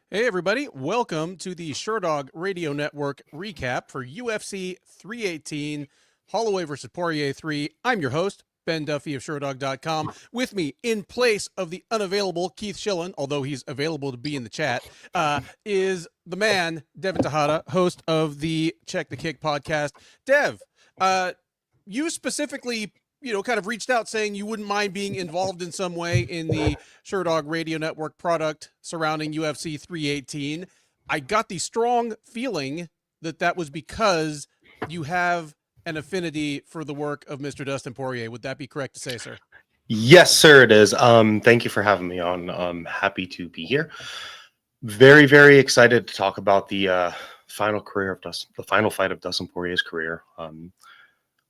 Hey, everybody. Welcome to the Sherdog Radio Network recap for UFC 318, Holloway versus Poirier 3. I'm your host, Ben Duffy of Sherdog.com. With me, in place of the unavailable Keith Schillen, although he's available to be in the chat, is the man, Devin Tejada, host of the Check the Kick podcast. Dev, you specifically kind of reached out saying you wouldn't mind being involved in some way in the Sherdog Radio Network product surrounding UFC 318. I got the strong feeling that that was because you have an affinity for the work of Mr. Dustin Poirier. Would that be correct to say, sir? Yes, sir, it is. Thank you for having me on. I'm happy to be here. Very, very excited to talk about the final fight of Dustin Poirier's career.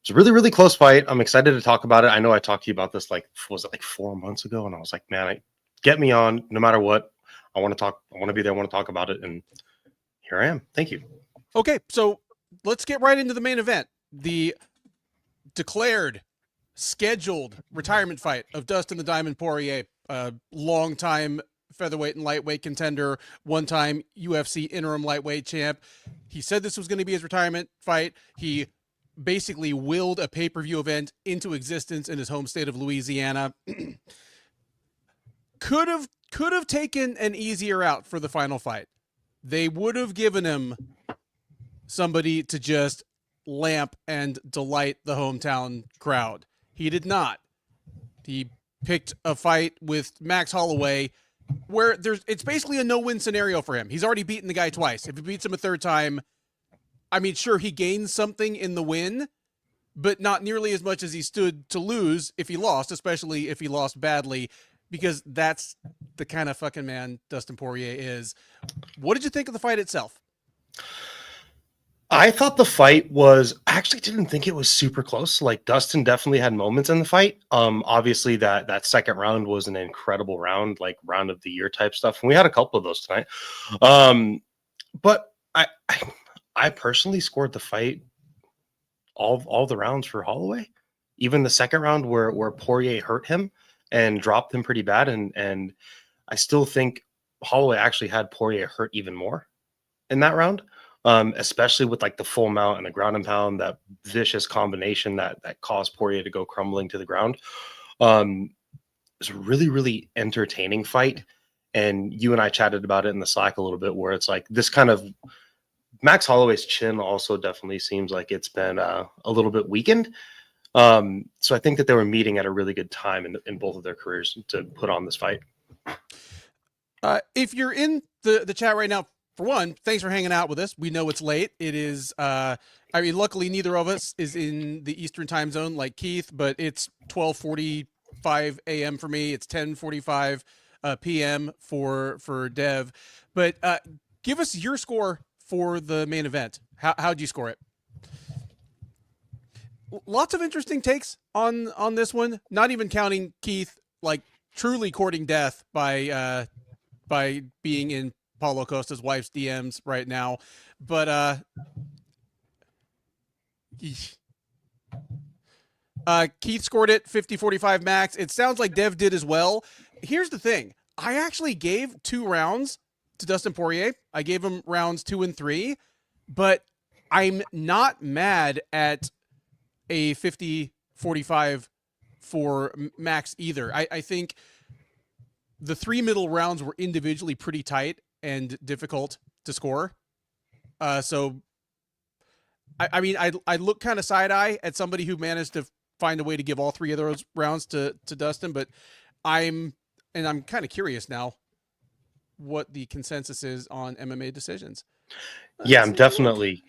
It's a really, really close fight. I'm excited to talk about it. I know I talked to you about this, was it 4 months ago? And I was like, man, get me on no matter what. I want to talk. I want to be there. I want to talk about it. And here I am. Thank you. Okay, so let's get right into the main event. The declared, scheduled retirement fight of Dustin the Diamond Poirier, a long-time featherweight and lightweight contender, one-time UFC interim lightweight champ. He said this was going to be his retirement fight. He basically willed a pay-per-view event into existence in his home state of Louisiana. Could have taken an easier route for the final fight. They would have given him somebody to just lamp and delight the hometown crowd. He did not. He picked a fight with Max Holloway where it's basically a no-win scenario for him. He's already beaten the guy twice. If he beats him a third time, I mean, sure, he gains something in the win, but not nearly as much as he stood to lose if he lost, especially if he lost badly, because that's the kind of fucking man Dustin Poirier is. What did you think of the fight itself? I thought the fight I actually didn't think it was super close. Like, Dustin definitely had moments in the fight. Obviously that second round was an incredible round, like round of the year type stuff. And we had a couple of those tonight. But I personally scored the fight all the rounds for Holloway, even the second round where Poirier hurt him and dropped him pretty bad. And I still think Holloway actually had Poirier hurt even more in that round, especially with the full mount and the ground and pound, that vicious combination that caused Poirier to go crumbling to the ground. It's a really, really entertaining fight. And you and I chatted about it in the Slack a little bit, where it's like this kind of Max Holloway's chin also definitely seems like it's been a little bit weakened. So I think that they were meeting at a really good time in both of their careers to put on this fight. If you're in the chat right now, for one, thanks for hanging out with us. We know it's late. It is, luckily neither of us is in the Eastern time zone like Keith, but it's 12:45 a.m. for me. It's 10:45 p.m. for Dev. But give us your score for the main event. How'd you score it? Lots of interesting takes on this one, not even counting Keith truly courting death by being in Paulo Costa's wife's DMs right now. But Keith scored it 50-45 max. It sounds like Dev did as well. Here's the thing. I actually gave 2 rounds to Dustin Poirier. I gave him rounds 2 and 3, but I'm not mad at a 50-45 for Max either. I think the 3 middle rounds were individually pretty tight and difficult to score. So I look kind of side eye at somebody who managed to find a way to give all 3 of those rounds to Dustin, but I'm kind of curious now what the consensus is on MMA decisions. Yeah, I'm definitely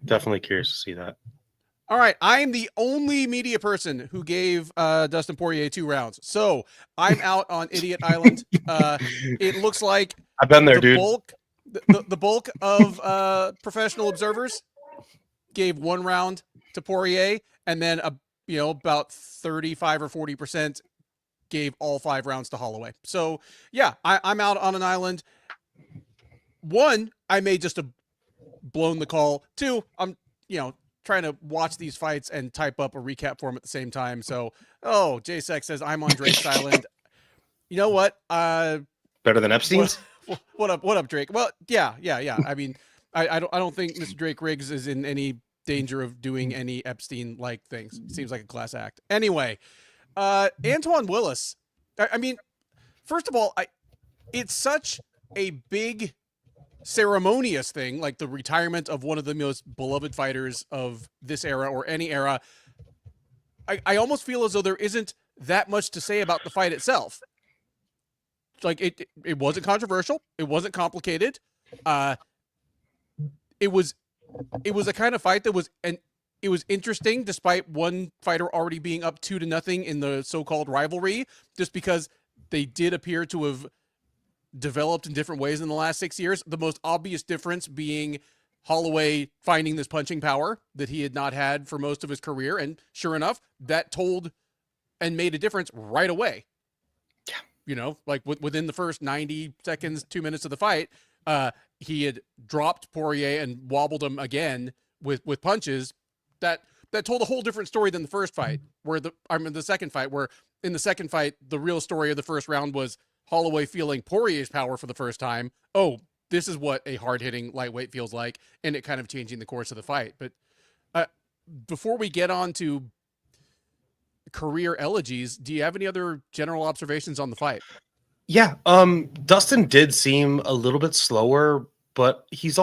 curious to see that. All right, I am the only media person who gave Dustin Poirier 2 rounds, so I'm out on Idiot Island. It looks like I've been there, dude. The bulk of professional observers gave 1 round to Poirier, and then about 35 or 40% gave all 5 rounds to Holloway. So yeah, I'm out on an island. 1, I may just have blown the call. 2, I'm trying to watch these fights and type up a recap for them at the same time. So, J-Sex says I'm on Drake's Island. You know what? Better than Epstein's? What up, Drake? Well, yeah. I mean, I don't think Mr. Drake Riggs is in any danger of doing any Epstein-like things. Seems like a class act. Anyway, Antoine Willis. I mean, first of all, it's such a big ceremonious thing, like the retirement of one of the most beloved fighters of this era or any era. I almost feel as though there isn't that much to say about the fight itself. Like it wasn't controversial. It wasn't complicated. It was a kind of fight that was it was interesting despite one fighter already being up 2-0 in the so-called rivalry, just because they did appear to have developed in different ways in the last 6 years. The most obvious difference being Holloway finding this punching power that he had not had for most of his career. And sure enough, that told and made a difference right away. Yeah. You know, like within the first 90 seconds, 2 minutes of the fight, he had dropped Poirier and wobbled him again with punches. That told a whole different story than the first fight, the second fight, where in the second fight, the real story of the first round was Holloway feeling Poirier's power for the first time. Oh, this is what a hard-hitting lightweight feels like, and it kind of changing the course of the fight. But before we get on to career elegies, do you have any other general observations on the fight? Yeah, Dustin did seem a little bit slower, but he's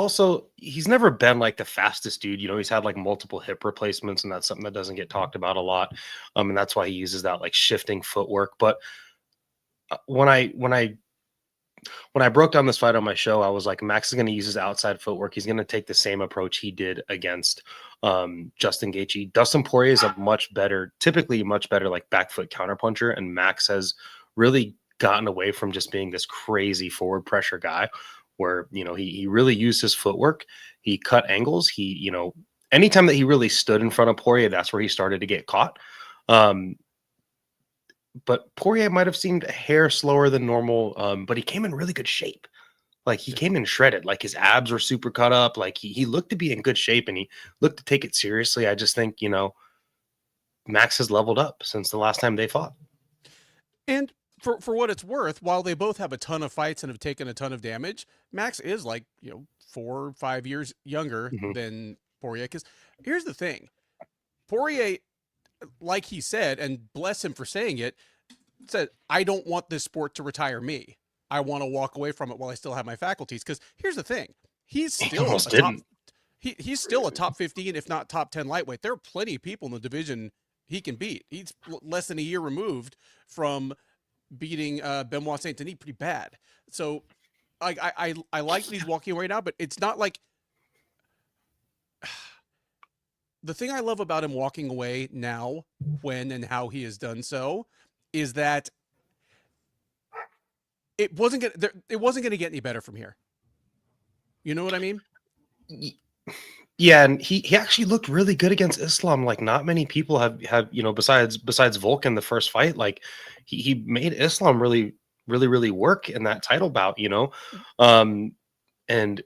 never been like the fastest dude. You know, he's had like multiple hip replacements, and that's something that doesn't get talked about a lot. And that's why he uses that like shifting footwork. But when I broke down this fight on my show, I was like, Max is going to use his outside footwork. He's going to take the same approach he did against Justin Gaethje. Dustin Poirier is typically much better like back foot counterpuncher, and Max has really gotten away from just being this crazy forward pressure guy where, you know, he really used his footwork. He cut angles. He, you know, anytime that he really stood in front of Poirier, that's where he started to get caught. But Poirier might have seemed a hair slower than normal, but he came in really good shape. Like he came in shredded, like his abs were super cut up. Like he looked to be in good shape, and he looked to take it seriously. I just think, you know, Max has leveled up since the last time they fought. And for what it's worth, while they both have a ton of fights and have taken a ton of damage, Max is like, you know, 4 or 5 years younger than Poirier. Because here's the thing. Poirier, like he said, and bless him for saying it, said, I don't want this sport to retire me. I want to walk away from it while I still have my faculties. Because here's the thing. He's still he's still a top 15, if not top 10 lightweight. There are plenty of people in the division he can beat. He's less than a year removed from beating Benoit Saint Denis pretty bad. So I like that he's walking away now, but it's not like the thing I love about him walking away now, when and how he has done so, is that it wasn't going to get any better from here. You know what I mean? Yeah, and he actually looked really good against Islam. Like not many people have you know, besides Volkan the first fight, like he made Islam really work in that title bout, you know. And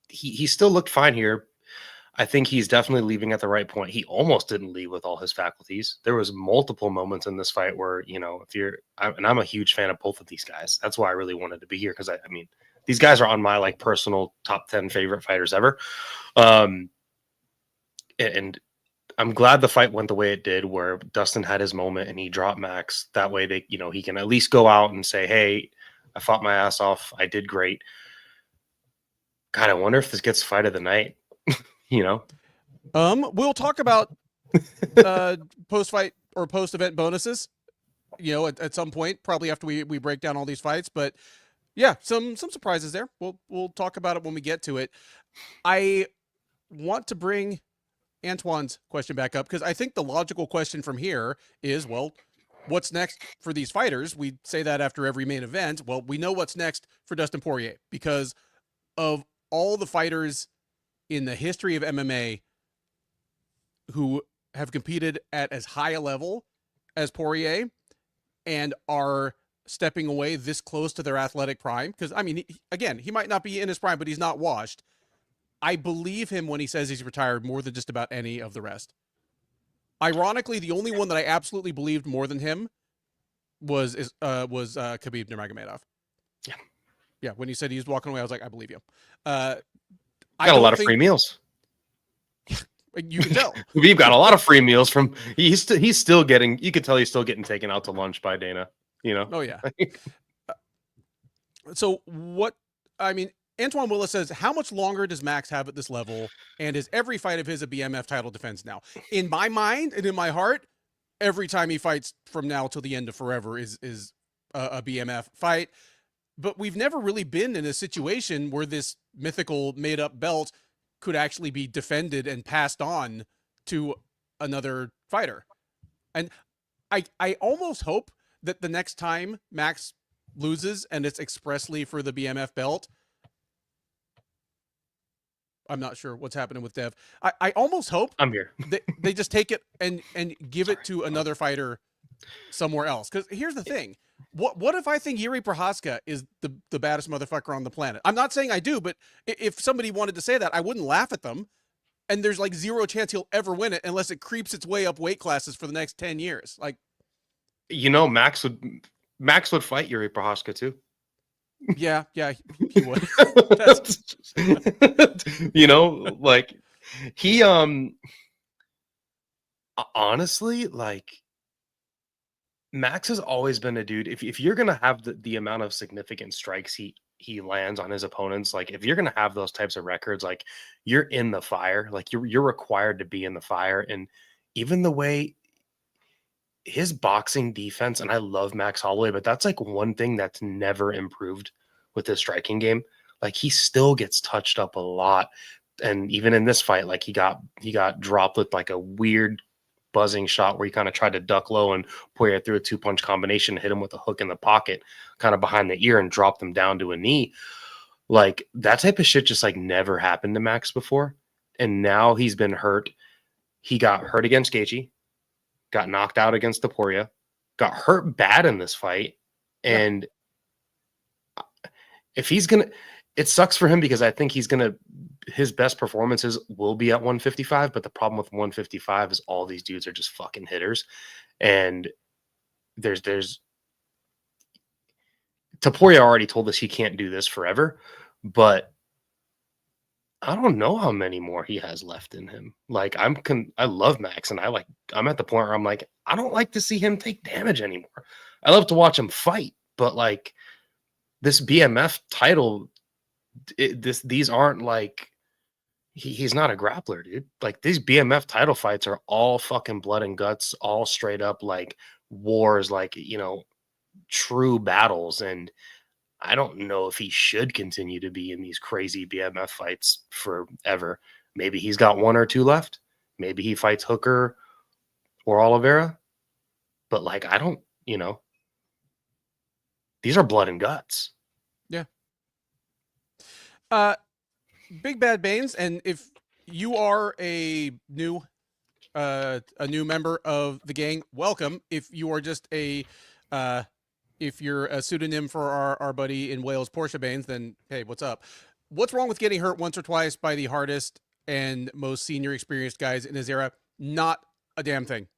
he still looked fine here. I think he's definitely leaving at the right point. He almost didn't leave with all his faculties. There was multiple moments in this fight where, you know, I'm a huge fan of both of these guys. That's why I really wanted to be here, because I mean, these guys are on my like personal top 10 favorite fighters ever. And I'm glad the fight went the way it did, where Dustin had his moment and he dropped Max. That way they, you know, he can at least go out and say, hey, I fought my ass off. I did great. God, I wonder if this gets fight of the night. You know, we'll talk about post-fight or post-event bonuses, you know, at some point, probably after we break down all these fights. But yeah, some surprises there. We'll talk about it when we get to it. I want to bring Antoine's question back up, because I think the logical question from here is, well, what's next for these fighters? We say that after every main event. Well, we know what's next for Dustin Poirier, because of all the fighters in the history of MMA who have competed at as high a level as Poirier and are stepping away this close to their athletic prime. Because, I mean, he might not be in his prime, but he's not washed. I believe him when he says he's retired more than just about any of the rest. Ironically, the only one that I absolutely believed more than him was Khabib Nurmagomedov. Yeah. Yeah, when he said he was walking away, I was like, I believe you. I Got a don't lot of think free meals. you can tell. We've got a lot of free meals from. He's still getting. You could tell he's still getting taken out to lunch by Dana. You know. Oh yeah. So what? I mean, Antoine Willis says, how much longer does Max have at this level? And is every fight of his a BMF title defense now? In my mind and in my heart, every time he fights from now till the end of forever is a BMF fight. But we've never really been in a situation where this mythical made up belt could actually be defended and passed on to another fighter. And I almost hope that the next time Max loses and it's expressly for the BMF belt, I'm not sure what's happening with Dev. I almost hope I'm here. they just take it and give it to another fighter somewhere else. Because here's the thing. What if I think Yuri Prohaska is the baddest motherfucker on the planet? I'm not saying I do, but if somebody wanted to say that, I wouldn't laugh at them. And there's like zero chance he'll ever win it unless it creeps its way up weight classes for the next 10 years. Like, you know, Max would fight Yuri Prohaska too. Yeah, he would. You know, like he honestly, like Max has always been a dude. If you're gonna have the amount of significant strikes he lands on his opponents, like if you're gonna have those types of records, like you're in the fire, like you're required to be in the fire. And even the way his boxing defense, and I love Max Holloway, but that's like one thing that's never improved with his striking game. Like he still gets touched up a lot. And even in this fight, like he got dropped with like a weird buzzing shot where he kind of tried to duck low and Poirier threw a 2-punch combination, hit him with a hook in the pocket, kind of behind the ear and dropped him down to a knee. Like that type of shit just like never happened to Max before. And now he's been hurt. He got hurt against Gaethje, got knocked out against the Poirier, got hurt bad in this fight. And if he's going to, it sucks for him because I think his best performances will be at 155. But the problem with 155 is all these dudes are just fucking hitters. And there's Poirier already told us he can't do this forever, but I don't know how many more he has left in him. Like I love Max, and I'm at the point where I'm like, I don't like to see him take damage anymore. I love to watch him fight, but like this BMF title, these aren't like he's not a grappler, dude. Like these BMF title fights are all fucking blood and guts, all straight up like wars, like, you know, true battles. And I don't know if he should continue to be in these crazy BMF fights forever. Maybe he's got 1 or 2 left. Maybe he fights Hooker or Oliveira. But like, I don't, you know, these are blood and guts. Yeah. Big Bad Baines, and if you are a new member of the gang, welcome. If you are just if you're a pseudonym for our buddy in Wales, Portia Baines, then hey, what's up? What's wrong with getting hurt once or twice by the hardest and most senior experienced guys in his era? Not a damn thing.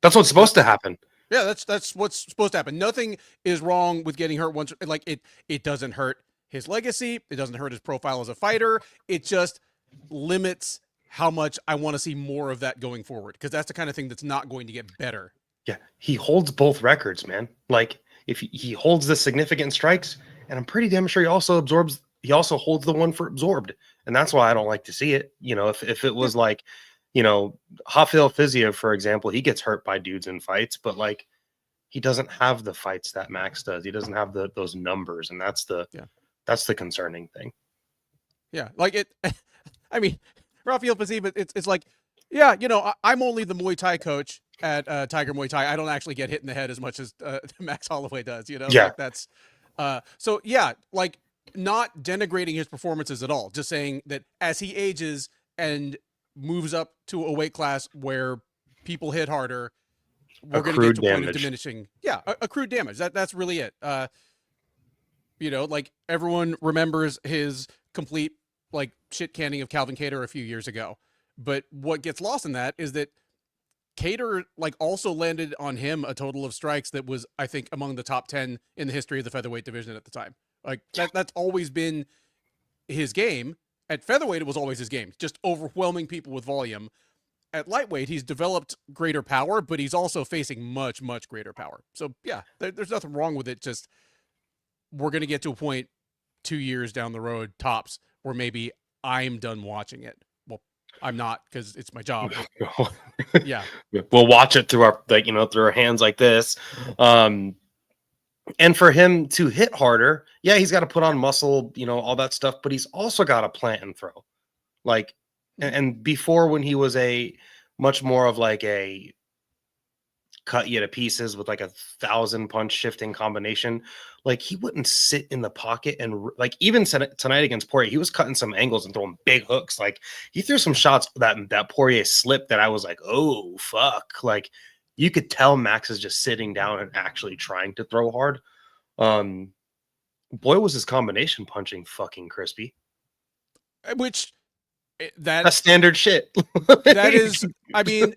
That's what's supposed to happen. Yeah, that's what's supposed to happen. Nothing is wrong with getting hurt once. Like it doesn't hurt his legacy. It doesn't hurt his profile as a fighter. It just limits how much I want to see more of that going forward, because that's the kind of thing that's not going to get better. Yeah, he holds both records, man. Like if he holds the significant strikes, and I'm pretty damn sure he also holds the one for absorbed, and that's why I don't like to see it. You know, if it was like, you know, Rafael Fiziev, for example, he gets hurt by dudes in fights, but like he doesn't have the fights that Max does. He doesn't have those numbers, and that's the concerning thing. Yeah, like it. I mean, Rafael Fiziev, it's like, yeah, you know, I'm only the Muay Thai coach at Tiger Muay Thai. I don't actually get hit in the head as much as Max Holloway does. You know, yeah, like that's so yeah, like not denigrating his performances at all. Just saying that as he ages and moves up to a weight class where people hit harder, we're going to get to a point of diminishing. Yeah, accrued damage. That's really it. You know, like everyone remembers his complete like shit canning of Calvin Kattar a few years ago. But what gets lost in that is that Kattar like also landed on him a total of strikes that was, I think, among the top 10 in the history of the featherweight division at the time, Like that's always been his game. At featherweight, it was always his game, just overwhelming people with volume. At lightweight, he's developed greater power, but he's also facing much, much greater power. So yeah, there's nothing wrong with it. Just we're going to get to a point 2 years down the road, tops, where maybe I'm done watching it. Well, I'm not because it's my job. But yeah, we'll watch it through our through our hands like this. And for him to hit harder, yeah, he's got to put on muscle, all that stuff, but he's also got to plant and throw. Like, and before, when he was a much more of like a cut you to pieces with like 1,000 punch shifting combination, like he wouldn't sit in the pocket. And like even tonight against Poirier, he was cutting some angles and throwing big hooks. Like he threw some shots that Poirier slipped that I was like, oh fuck. Like you could tell Max is just sitting down and actually trying to throw hard. Boy, was his combination punching fucking crispy. Which that's standard shit. That is, I mean,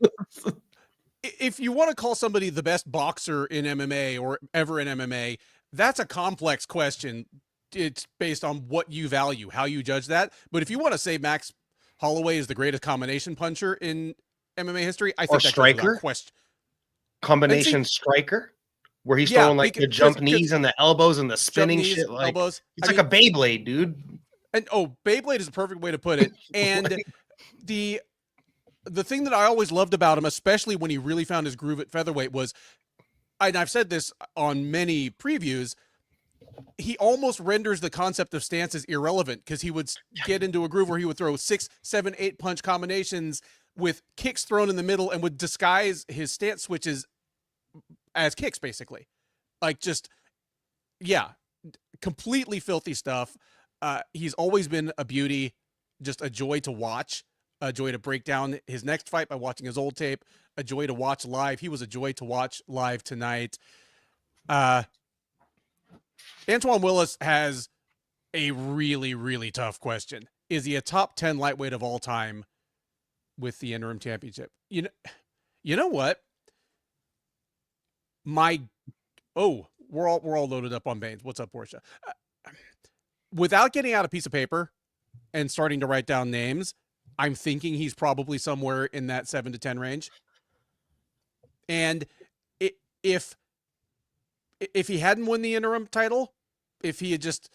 if you want to call somebody the best boxer in MMA or ever in MMA, that's a complex question. It's based on what you value, how you judge that. But if you want to say Max Holloway is the greatest combination puncher in MMA history, I think that goes without question. Combination striker, where he's throwing like the jump knees and the elbows and the spinning knees, shit. Like elbows. It's like a Beyblade, dude. And Beyblade is the perfect way to put it. And the thing that I always loved about him, especially when he really found his groove at featherweight, was, and I've said this on many previews, he almost renders the concept of stances irrelevant because he would get into a groove where he would throw 6, 7, 8 punch combinations with kicks thrown in the middle and would disguise his stance switches as kicks, basically. Like just, yeah, completely filthy stuff. He's always been a beauty, just a joy to watch, a joy to break down his next fight by watching his old tape, a joy to watch live. He was a joy to watch live tonight. Antoine Willis has a really, really tough question. Is he a top 10 lightweight of all time with the interim championship? You know what? We're all loaded up on Baines. What's up, Portia? Without getting out a piece of paper and starting to write down names, I'm thinking he's probably somewhere in that 7 to 10 range. And if he hadn't won the interim title, if he had just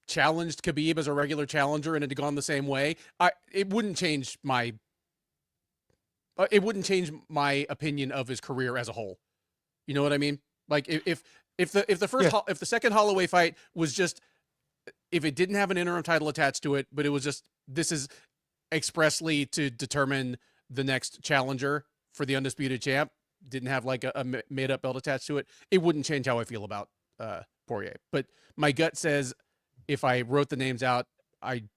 challenged Khabib as a regular challenger and it had gone the same way, it wouldn't change my opinion of his career as a whole. You know what I mean? Like if the second Holloway fight was just, if it didn't have an interim title attached to it, but it was just, this is expressly to determine the next challenger for the undisputed champ, didn't have like a made up belt attached to it, it wouldn't change how I feel about Poirier. But my gut says if I wrote the names out,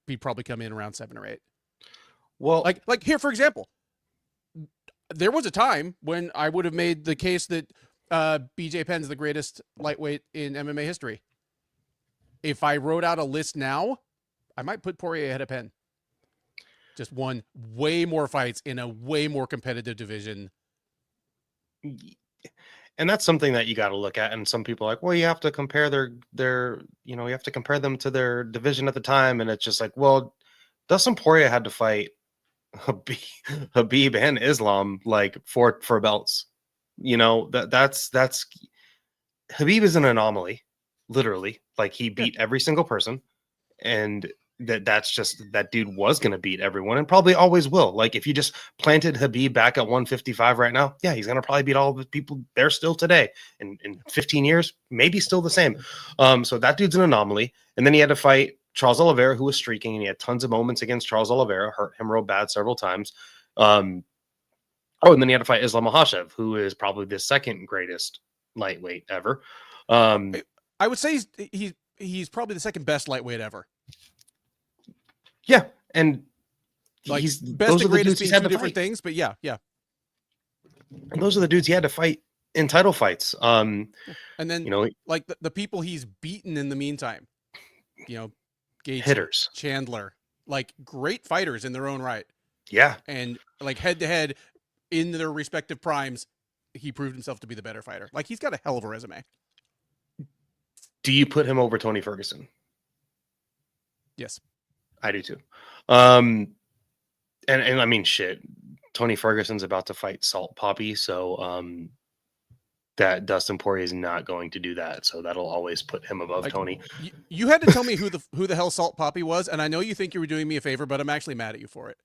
he'd probably come in around 7 or 8. Well, like here, for example, there was a time when I would have made the case that BJ Penn's the greatest lightweight in MMA history. If I wrote out a list now, I might put Poirier ahead of Penn. Just won way more fights in a way more competitive division. And that's something that you got to look at. And some people are like, well, you have to compare their, you have to compare them to their division at the time. And it's just like, well, Dustin Poirier had to fight Habib and Islam like for belts. That's Habib is an anomaly, literally. Like he beat every single person, and that's just, that dude was going to beat everyone and probably always will. Like if you just planted Habib back at 155 right now, yeah, he's going to probably beat all the people there still today. In 15 years, maybe still the same. So that dude's an anomaly. And then he had to fight Charles Oliveira, who was streaking, and he had tons of moments against Charles Oliveira, hurt him real bad several times. And then he had to fight Islam Makhachev, who is probably the second greatest lightweight ever. I would say he's probably the second best lightweight ever. Yeah, and like he's best and greatest being two different things, but yeah. And those are the dudes he had to fight in title fights. And then like the people he's beaten in the meantime, Gaethje, hitters, Chandler, like great fighters in their own right. Yeah, and like head to head in their respective primes, he proved himself to be the better fighter. Like he's got a hell of a resume. Do you put him over Tony Ferguson? Yes. I do too. And I mean, shit, Tony Ferguson's about to fight Salt Poppy, so that Dustin Poirier is not going to do that. So that'll always put him above Tony. You had to tell me who the hell Salt Poppy was, and I know you think you were doing me a favor, but I'm actually mad at you for it.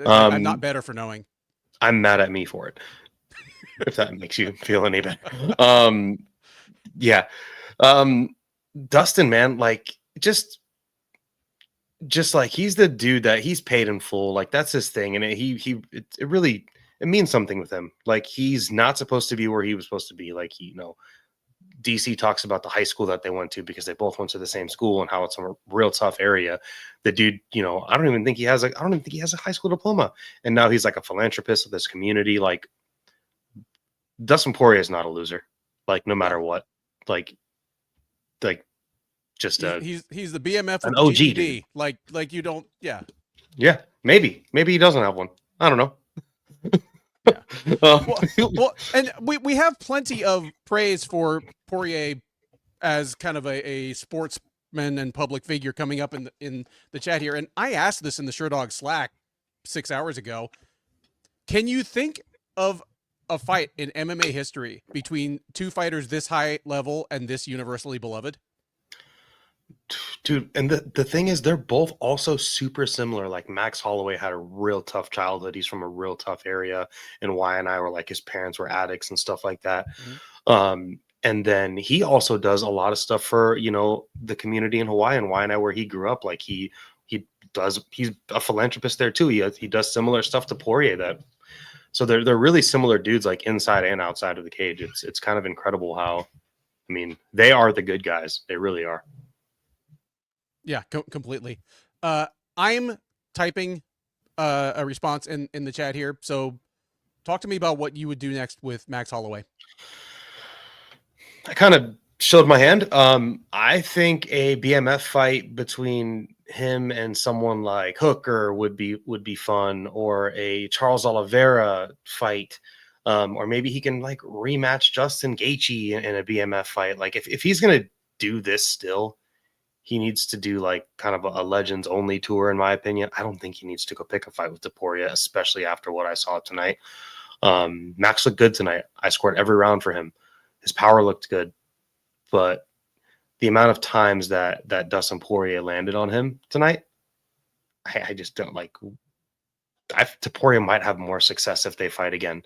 I'm not better for knowing. I'm mad at me for it. If that makes you feel any better. Yeah. Dustin, man, like just like he's the dude that he's paid in full. Like that's his thing. And it really, it means something with him. Like he's not supposed to be where he was supposed to be. Like, DC talks about the high school that they went to because they both went to the same school and how it's a real tough area. The dude, I don't even think he has a high school diploma. And now he's like a philanthropist of this community. Like Dustin Poirier is not a loser. Like no matter what, like just he's the BMF an of OG GED. dude. Like you don't, yeah. Maybe he doesn't have one. I don't know. Yeah. Well, and we have plenty of praise for Poirier as kind of a sportsman and public figure coming up in the chat here. And I asked this in the Sherdog Slack 6 hours ago. Can you think of a fight in MMA history between two fighters this high level and this universally beloved? Dude, and the thing is, they're both also super similar. Like Max Holloway had a real tough childhood. He's from a real tough area, and Y&I were like his parents were addicts and stuff like that. Mm-hmm. And then he also does a lot of stuff for the community in Hawaii and Y&I where he grew up. Like he's a philanthropist there too. He does similar stuff to Poirier. So they're really similar dudes, like inside and outside of the cage. It's kind of incredible how, I mean, they are the good guys. They really are. Yeah, completely. I'm typing a response in the chat here. So talk to me about what you would do next with Max Holloway. I kind of showed my hand. I think a BMF fight between him and someone like Hooker would be fun, or a Charles Oliveira fight. Or maybe he can like rematch Justin Gaethje in a BMF fight. Like if he's going to do this still, he needs to do like kind of a legends only tour, in my opinion. I don't think he needs to go pick a fight with Poirier, especially after what I saw tonight. Max looked good tonight. I scored every round for him. His power looked good, but the amount of times that Dustin Poirier landed on him tonight, I just don't like. Poirier might have more success if they fight again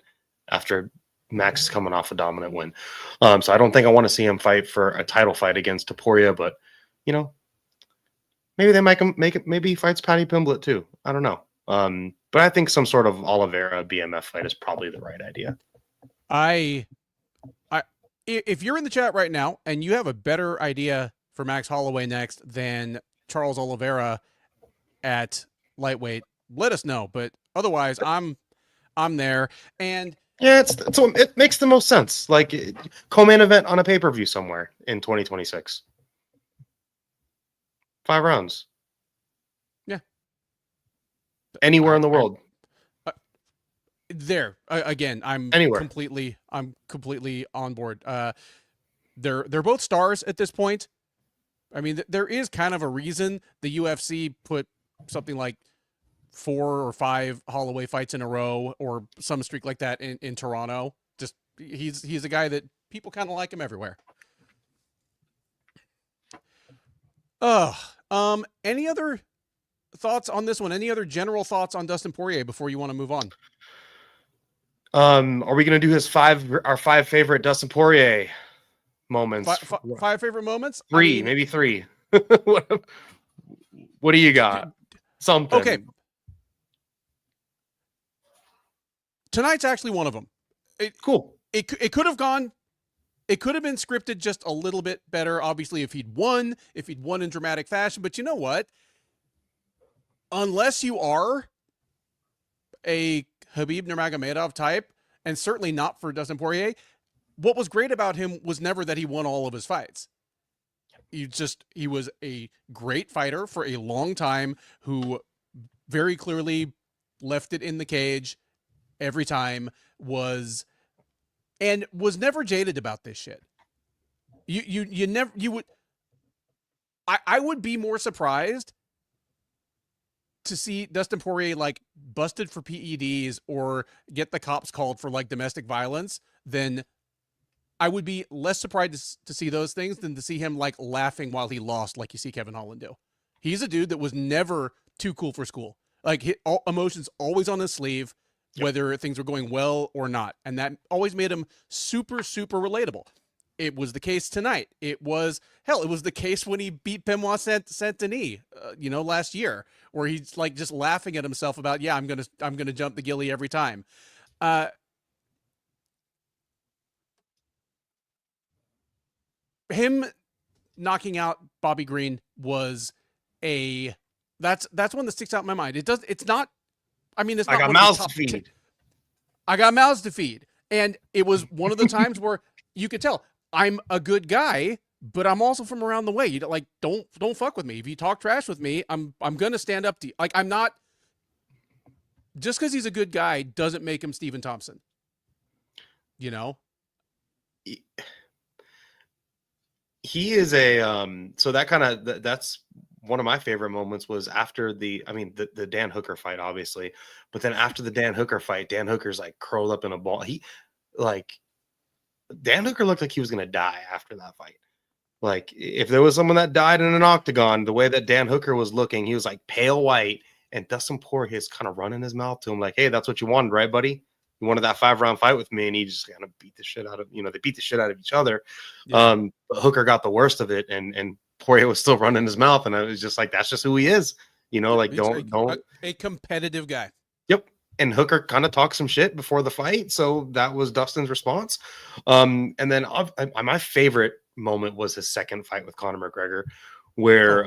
after Max is coming off a dominant win. So I don't think I want to see him fight for a title fight against Poirier, but maybe they might make it. Maybe he fights Paddy Pimblett too. I don't know. But I think some sort of Oliveira BMF fight is probably the right idea. If you're in the chat right now and you have a better idea for Max Holloway next than Charles Oliveira at lightweight, let us know. But otherwise, I'm there. And yeah, it makes the most sense. Like co-main event on a pay-per-view somewhere in 2026. 5 rounds. Yeah. Anywhere in the world. There again, I'm completely on board. They're both stars at this point. I mean, there is kind of a reason the UFC put something like 4 or 5 Holloway fights in a row or some streak like that in Toronto. Just he's a guy that people kind of like him everywhere. Any other thoughts on this one? Any other general thoughts on Dustin Poirier before you want to move on? Are we going to do our 5 favorite Dustin Poirier moments? 5 favorite moments? 3, maybe 3. What do you got? Something. Okay. Tonight's actually one of them. Cool. It could have gone. It could have been scripted just a little bit better, obviously, if he'd won in dramatic fashion. But you know what? Unless you are a Khabib Nurmagomedov type, and certainly not for Dustin Poirier, what was great about him was never that he won all of his fights. He was a great fighter for a long time who very clearly left it in the cage every time, was never jaded about this shit. You I would be more surprised to see Dustin Poirier like busted for PEDs or get the cops called for like domestic violence than I would be less surprised to see those things than to see him like laughing while he lost, like you see Kevin Holland do. He's a dude that was never too cool for school. Like all emotions always on his sleeve, whether things were going well or not. And that always made him super, super relatable. It was the case tonight. It was the case when he beat Benoit Saint Denis, last year, where he's like just laughing at himself about, yeah, I'm gonna jump the ghillie every time. Him knocking out Bobby Green was that's one that sticks out in my mind. It's not. I mean, it's not. I got mouths to feed. I got mouths to feed, and it was one of the times where you could tell I'm a good guy, but I'm also from around the way. You like don't fuck with me. If you talk trash with me, I'm gonna stand up to you. Like I'm not. Just because he's a good guy doesn't make him Stephen Thompson. You know. He is so that's one of my favorite moments was after the Dan Hooker fight, obviously, but then after the Dan Hooker fight, Dan Hooker's like curled up in a ball. Dan Hooker looked like he was going to die after that fight. Like if there was someone that died in an octagon, the way that Dan Hooker was looking, he was like pale white, and Dustin Poirier is kind of running his mouth to him like, hey, that's what you wanted, right, buddy? You wanted that 5-round fight with me, and he just kind of beat the shit out of, they beat the shit out of each other. Yeah. But Hooker got the worst of it, and Poirier was still running his mouth, and I was just like, that's just who he is. Like don't a competitive guy. Yep. And Hooker kind of talked some shit before the fight, so that was Dustin's response. And then my favorite moment was his second fight with Conor McGregor, where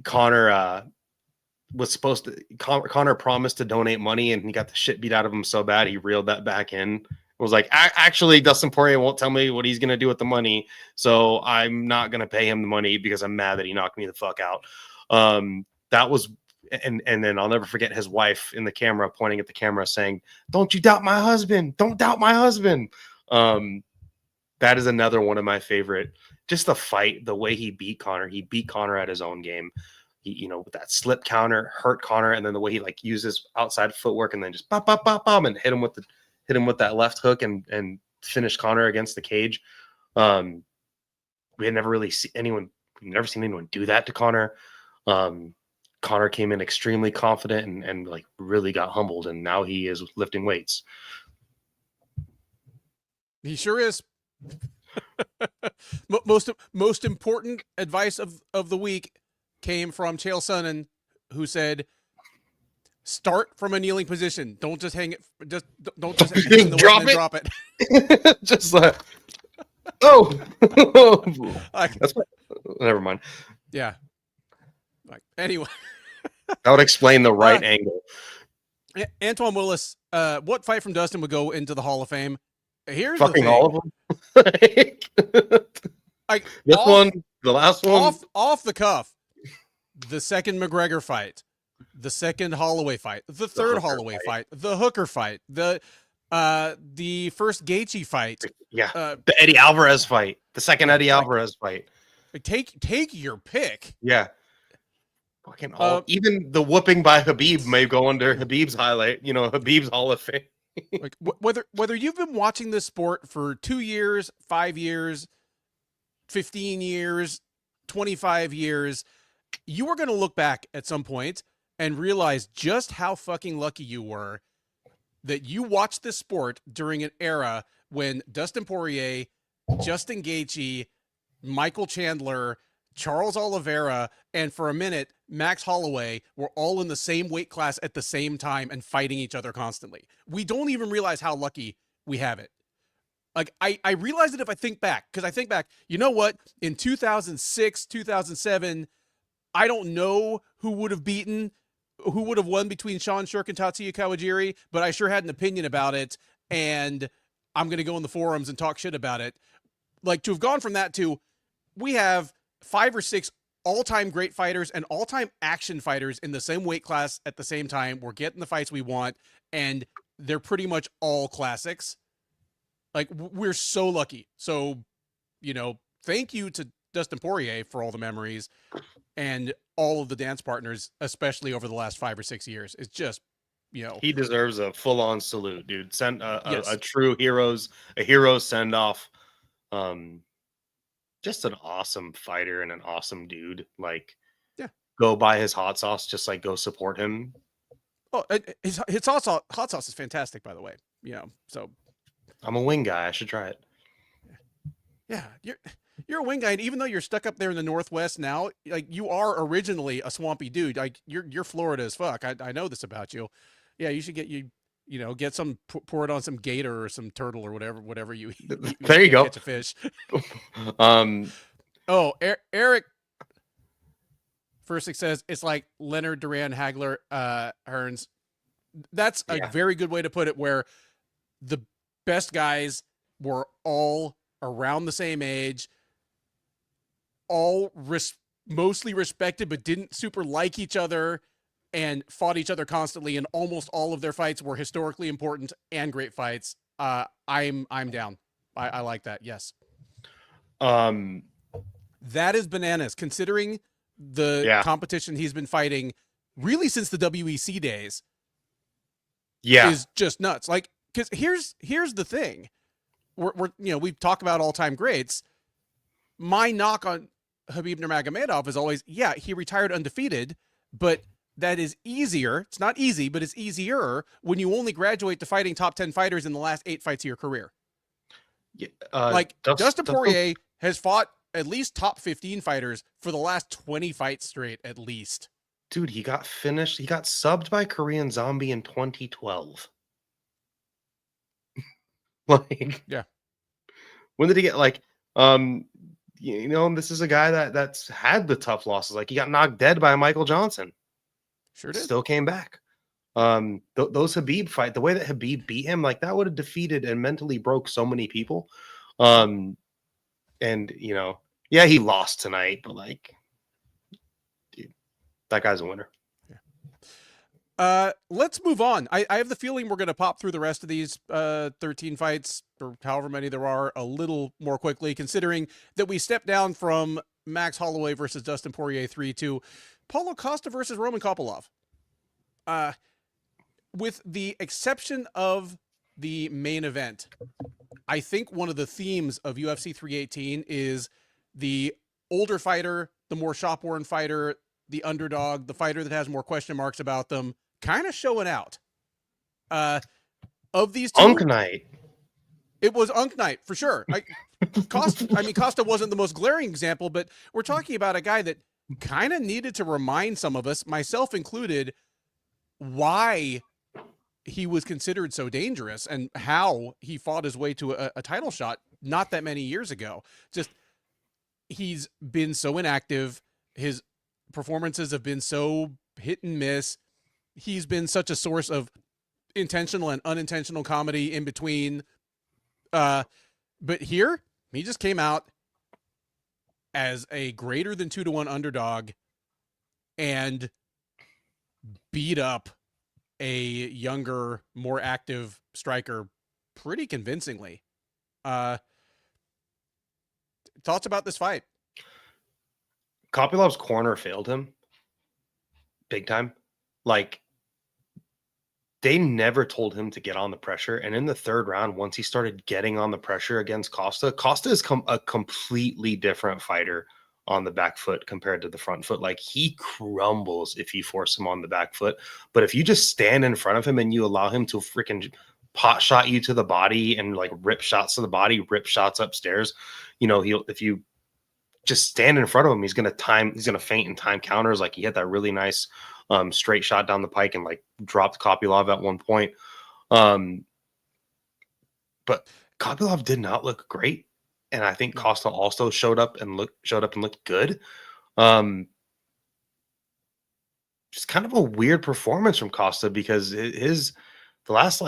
Conor was supposed to. Conor promised to donate money, and he got the shit beat out of him so bad he reeled that back in. It was like, actually, Dustin Poirier won't tell me what he's gonna do with the money, so I'm not gonna pay him the money because I'm mad that he knocked me the fuck out. That was. And then I'll never forget his wife in the camera pointing at the camera saying, "Don't you doubt my husband. Don't doubt my husband." That is another one of my favorite. Just the fight, the way he beat Conor. He beat Conor at his own game. He, with that slip counter, hurt Conor, and then the way he like uses outside footwork and then just bop, bop, bop, bop, and hit him with that left hook and finish Conor against the cage. We had never really seen anyone do that to Conor. Conor came in extremely confident and like really got humbled, and now he is lifting weights. He sure is. Most important advice of the week came from Chael Sonnen, who said, "Start from a kneeling position. Don't just hang it. Don't just hang the weight and drop it. Just like, that's what, never mind. Yeah. Like anyway." That would explain the right angle. Antoine Willis, what fight from Dustin would go into the Hall of Fame? Here's fucking the thing. All of them. The last one, off the cuff. The second McGregor fight, the second Holloway fight, the third Holloway fight, the Hooker fight, the first Gaethje fight, the Eddie Alvarez fight, the second Eddie Alvarez fight. Take your pick. Yeah. Fucking even the whooping by Khabib may go under Khabib's highlight, Khabib's Hall of Fame. Like whether you've been watching this sport for 2 years, 5 years, 15 years, 25 years, you are going to look back at some point and realize just how fucking lucky you were that you watched this sport during an era when Dustin Poirier, Justin Gaethje, Michael Chandler, Charles Oliveira, and for a minute, Max Holloway were all in the same weight class at the same time and fighting each other constantly. We don't even realize how lucky we have it. Like, I realize it if I think back, because I think back, you know what? In 2006, 2007, I don't know who would have won between Sean Shirk and Tatsuya Kawajiri, but I sure had an opinion about it, and I'm going to go in the forums and talk shit about it. Like, to have gone from that to, we have 5 or 6 all-time great fighters and all-time action fighters in the same weight class at the same time. We're getting the fights we want, and they're pretty much all classics. Like, we're so lucky. So, thank you to Dustin Poirier for all the memories and all of the dance partners, especially over the last 5 or 6 years. It's just, he deserves a full-on salute, dude. Send yes. a true hero send off. Just an awesome fighter and an awesome dude. Like, yeah, go buy his hot sauce. Just like go support him. Oh, his hot sauce is fantastic, by the way. So I'm a wing guy. I should try it. Yeah, you're a wing guy, and even though you're stuck up there in the Northwest now, like you are originally a swampy dude. Like you're Florida as fuck. I know this about you. Yeah, you should get some, pour it on some gator or some turtle or whatever you eat. There you go. Catch a fish. Oh, Eric First says it's like Leonard, Duran, Hagler, Hearns. That's a very good way to put it, where the best guys were all around the same age, all mostly respected, but didn't super like each other and fought each other constantly. And almost all of their fights were historically important and great fights. I'm down. I like that. Yes. That is bananas, considering the competition he's been fighting really since the WEC days. Yeah. Is just nuts. Like, because here's the thing. We talk about all-time greats. My knock on Khabib Nurmagomedov is always, he retired undefeated, but that is easier. It's not easy, but it's easier when you only graduate to fighting top 10 fighters in the last 8 fights of your career. Yeah, Dustin Poirier has fought at least top 15 fighters for the last 20 fights straight, at least. Dude, he got subbed by Korean Zombie in 2012. Yeah. When did he get this is a guy that's had the tough losses. Like, he got knocked dead by Michael Johnson. Sure did. Still came back. Those Khabib fight, the way that Khabib beat him, like, that would have defeated and mentally broke so many people. And he lost tonight, but dude, that guy's a winner. Let's move on. I have the feeling we're going to pop through the rest of these 13 fights, or however many there are, a little more quickly, considering that we stepped down from Max Holloway versus Dustin Poirier 3 to Paulo Costa versus Roman Kopylov. With the exception of the main event, I think one of the themes of UFC 318 is the older fighter, the more shop-worn fighter, the underdog, the fighter that has more question marks about them, kind of showing out. Of these two, Unk Night. It was Unk Night for sure. Costa wasn't the most glaring example, but we're talking about a guy that kind of needed to remind some of us, myself included, why he was considered so dangerous and how he fought his way to a title shot not that many years ago. Just, he's been so inactive. His performances have been so hit and miss. He's been such a source of intentional and unintentional comedy in between. But here, he just came out as a greater than 2-1 underdog and beat up a younger, more active striker pretty convincingly. Thoughts about this fight? Kopylov's corner failed him big time. They never told him to get on the pressure. And in the third round, once he started getting on the pressure against Costa is a completely different fighter on the back foot compared to the front foot. He crumbles if you force him on the back foot. But if you just stand in front of him and you allow him to freaking pot shot you to the body and rip shots to the body, rip shots upstairs, if you just stand in front of him, he's going to feint and time counters. He had that really nice straight shot down the pike and dropped Kopylov at one point. But Kopylov did not look great. And I think Costa also showed up and looked good. Just kind of a weird performance from Costa, because the last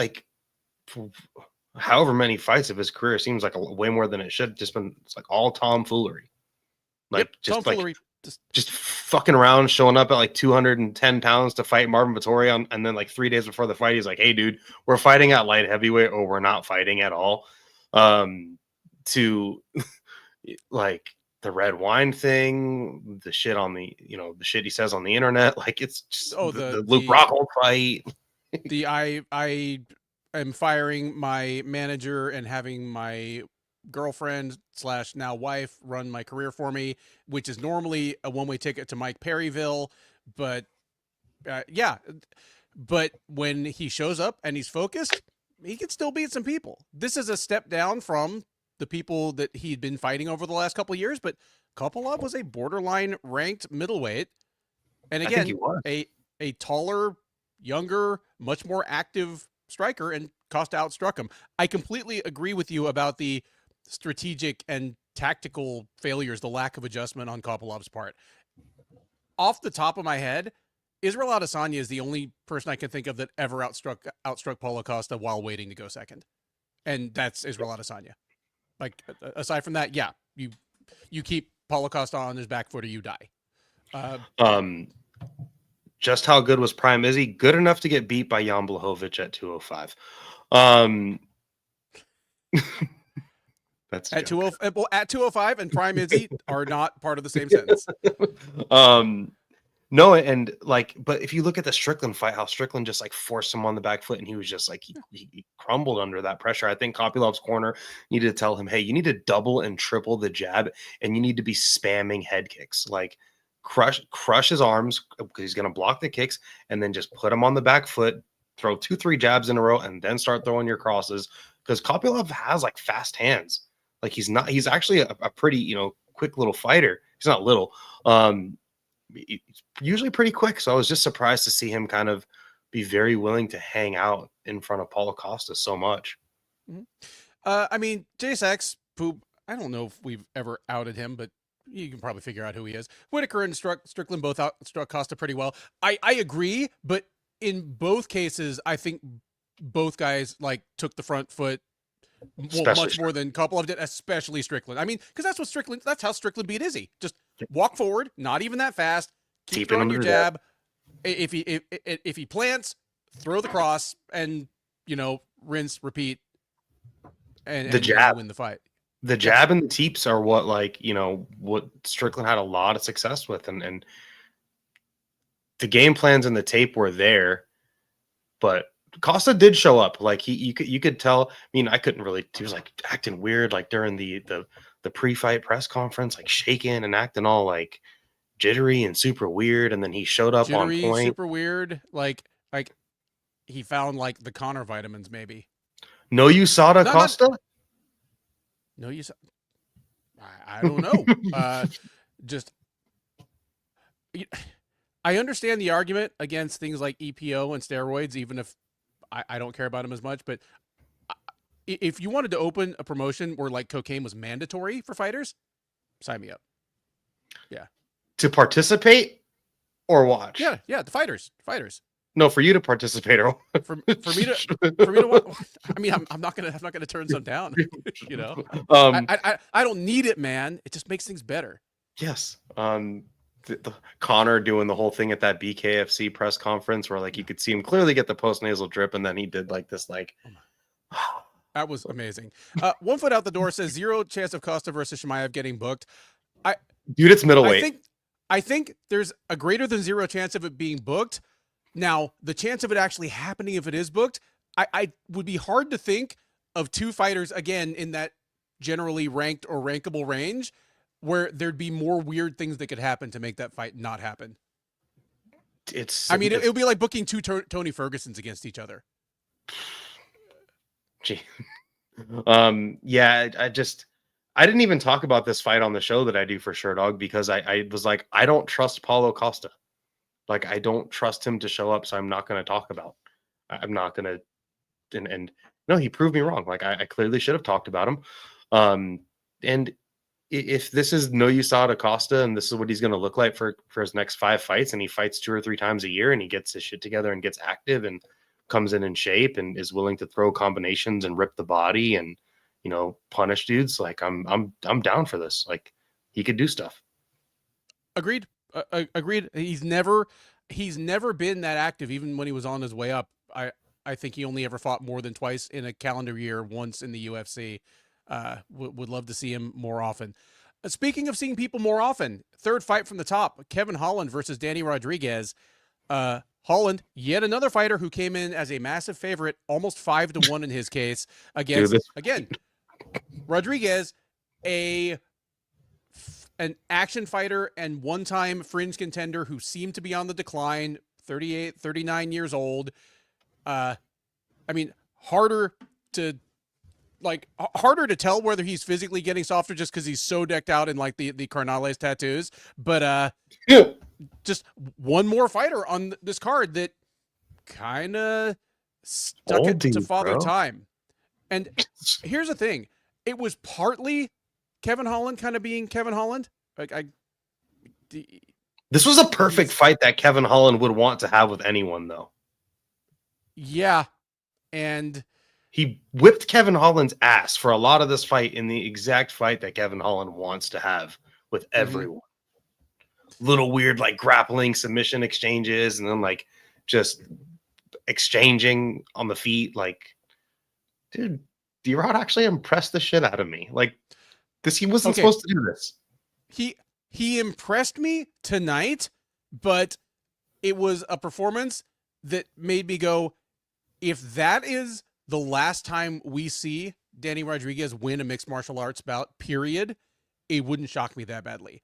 however many fights of his career seems like way more than it should. Just been, it's all tomfoolery. Tomfoolery. Just fucking around, showing up at 210 pounds to fight Marvin Vettori and then 3 days before the fight, he's like, "Hey, dude, we're fighting at light heavyweight, or we're not fighting at all." To like the red wine thing, the shit on the, the shit he says on the internet. Like it's just Oh, the Luke Rockhold fight. I am firing my manager and having my girlfriend / now wife run my career for me, which is normally a one-way ticket to Mike Perryville. But yeah, but when he shows up and he's focused, he can still beat some people. This is a step down from the people that he'd been fighting over the last couple of years, but Kopylov was a borderline ranked middleweight. And I think again, he was. a taller, younger, much more active striker, and Costa outstruck him. I completely agree with you about the strategic and tactical failures, the lack of adjustment on Kopylov's part. Off the top of my head, Israel Adesanya is the only person I can think of that ever outstruck Paulo Costa while waiting to go second. And that's Israel Adesanya. Like, aside from that, yeah, you keep Paulo Costa on his back foot or you die. Just how good was Prime Izzy? Good enough to get beat by Jan Blachowicz at 205. That's at 205 and Prime Izzy are not part of the same sentence. No, and like, but if you look at the Strickland fight, how Strickland just like forced him on the back foot, and he was just like he crumbled under that pressure. I think Kopylov's corner needed to tell him, hey, you need to double and triple the jab, and you need to be spamming head kicks. Like crush his arms because he's going to block the kicks, and then just put him on the back foot, throw 2-3 jabs in a row, and then start throwing your crosses. Because Kopylov has like fast hands. Like he's actually a pretty, quick little fighter. He's not little. He's usually pretty quick. So I was just surprised to see him kind of be very willing to hang out in front of Paulo Costa so much. Mm-hmm. I mean, JSX, who I don't know if we've ever outed him, but you can probably figure out who he is. Whitaker and Strickland both struck Costa pretty well. I agree, but in both cases, I think both guys like took the front foot much more than Kopylov did, especially Strickland. I mean, because that's how Strickland beat Izzy. Just walk forward, not even that fast, keep throwing your jab. If he plants, throw the cross, and rinse, repeat, and the jab win the fight. The jab and the teeps are what what Strickland had a lot of success with, and the game plans and the tape were there, but Costa did show up. Like you could tell. I mean, I couldn't really. He was like acting weird, like during the pre-fight press conference, like shaking and acting all like jittery and super weird. And then he showed up on point, super weird. Like he found like the Connor vitamins, maybe. No USADA Costa. No USADA. I don't know. Just. I understand the argument against things like EPO and steroids, even if I don't care about them as much. But if you wanted to open a promotion where like cocaine was mandatory for fighters, sign me up. Yeah. To participate or watch? Yeah. The fighters. No, for you to participate or for me to. I mean, I'm not gonna turn some down. I don't need it, man. It just makes things better. Yes. The Connor doing the whole thing at that BKFC press conference where like you could see him clearly get the post-nasal drip, and then he did like this that was amazing. 1 foot out the door says 0 chance of Costa versus Chimaev getting booked. Dude, it's middleweight. I think there's a greater than 0 chance of it being booked. Now, the chance of it actually happening if it is booked, I would be hard to think of two fighters again in that generally ranked or rankable range where there'd be more weird things that could happen to make that fight not happen. It would be like booking two Tony Fergusons against each other. Gee. Yeah, I didn't even talk about this fight on the show that I do for Sherdog because I was like, I don't trust Paulo Costa. Like, I don't trust him to show up, so I'm not going to talk about. I'm not going to. And no, he proved me wrong. Like, I clearly should have talked about him. And if this is no USADA Costa and this is what he's going to look like for his next 5 fights, and he fights 2 or 3 times a year and he gets his shit together and gets active and comes in shape and is willing to throw combinations and rip the body and, punish dudes, like I'm down for this. Like, he could do stuff. Agreed. Agreed. He's never been that active, even when he was on his way up. I think he only ever fought more than twice in a calendar year, once in the UFC. Would love to see him more often. Speaking of seeing people more often, third fight from the top, Kevin Holland versus Danny Rodriguez. Holland, yet another fighter who came in as a massive favorite, almost 5-1 in his case, against, again, Rodriguez, an action fighter and one-time fringe contender who seemed to be on the decline, 38, 39 years old. I mean, harder to tell whether he's physically getting softer just because he's so decked out in like the Carnales tattoos. But just one more fighter on this card that kind of stuck it to Father Time. And here's the thing. It was partly Kevin Holland kind of being Kevin Holland. This was a perfect fight that Kevin Holland would want to have with anyone, though. Yeah. And he whipped Kevin Holland's ass for a lot of this fight in the exact fight that Kevin Holland wants to have with everyone. Little weird, like grappling submission exchanges, and then like just exchanging on the feet. Like, dude, D-Rod actually impressed the shit out of me. Like this, he wasn't supposed to do this. He impressed me tonight, but it was a performance that made me go, if that is the last time we see Danny Rodriguez win a mixed martial arts bout, period, it wouldn't shock me that badly.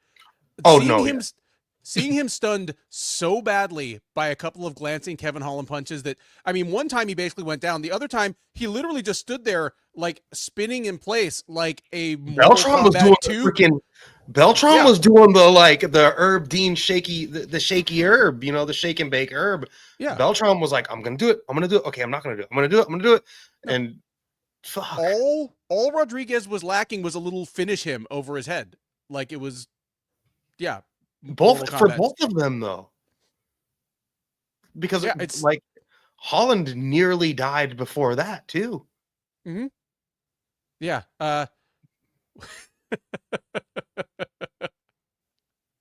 Seeing him stunned so badly by a couple of glancing Kevin Holland punches that, I mean, one time he basically went down. The other time he literally just stood there like spinning in place like a Beltran was doing freaking Beltran was doing the herb Dean shaky the shaky herb, you know, the shake and bake herb. Yeah. Beltran was like, I'm gonna do it. Okay, I'm not gonna do it. I'm gonna do it. No. And fuck. All Rodriguez was lacking was a little finish him over his head. Like it was both for both of them though. Because it's like Holland nearly died before that too. Mm-hmm. Yeah. Yeah,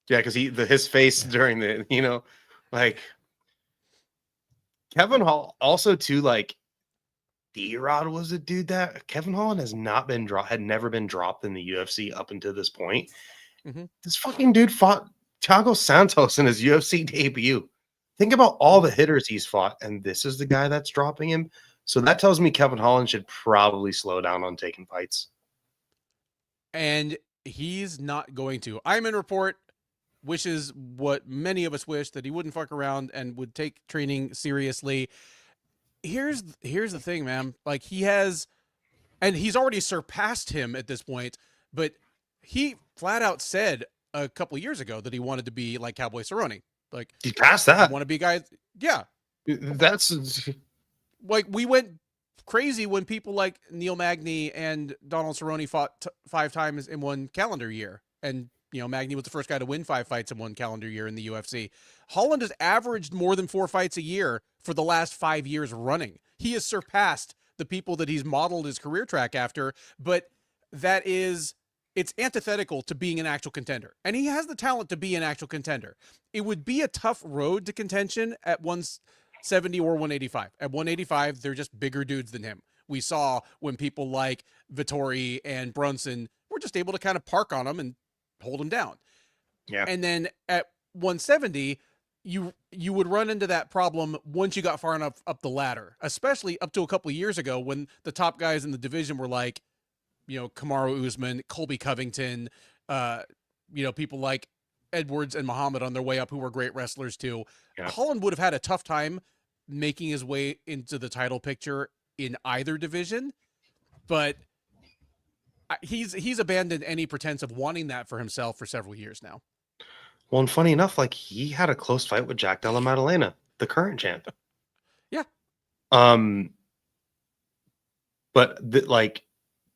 because his face during the, you know, like Kevin Hall also too, like D-Rod was a dude that Kevin Holland has not been had never been dropped in the UFC up until this point. This fucking dude fought Thiago Santos in his UFC debut. Think about all the hitters he's fought, and this is the guy that's dropping him. So that tells me Kevin Holland should probably slow down on taking fights. And he's not going to. Iman Report wishes what many of us wish, that he wouldn't fuck around and would take training seriously. Here's the thing, man. Like he has, and he's already surpassed him at this point, but he flat out said a couple of years ago that he wanted to be like Cowboy Cerrone. Like he passed that. Want to be guys. Yeah. That's like we went crazy when people like Neil Magny and Donald Cerrone fought 5 times in one calendar year. And, you know, Magny was the first guy to win 5 fights in one calendar year in the UFC. Holland has averaged more than 4 fights a year for the last 5 years running. He has surpassed the people that he's modeled his career track after, but it's antithetical to being an actual contender. And he has the talent to be an actual contender. It would be a tough road to contention at 170 or 185. At 185, they're just bigger dudes than him. We saw when people like Vettori and Brunson were just able to kind of park on him and hold him down. Yeah. And then at 170, you would run into that problem once you got far enough up the ladder, especially up to a couple of years ago when the top guys in the division were like, you know, Kamaru Usman, Colby Covington, you know, people like Edwards and Muhammad on their way up who were great wrestlers too. Yeah. Holland would have had a tough time making his way into the title picture in either division, but he's abandoned any pretense of wanting that for himself for several years now. Well, and funny enough, like he had a close fight with Jack Della Maddalena, the current champ. Yeah. But like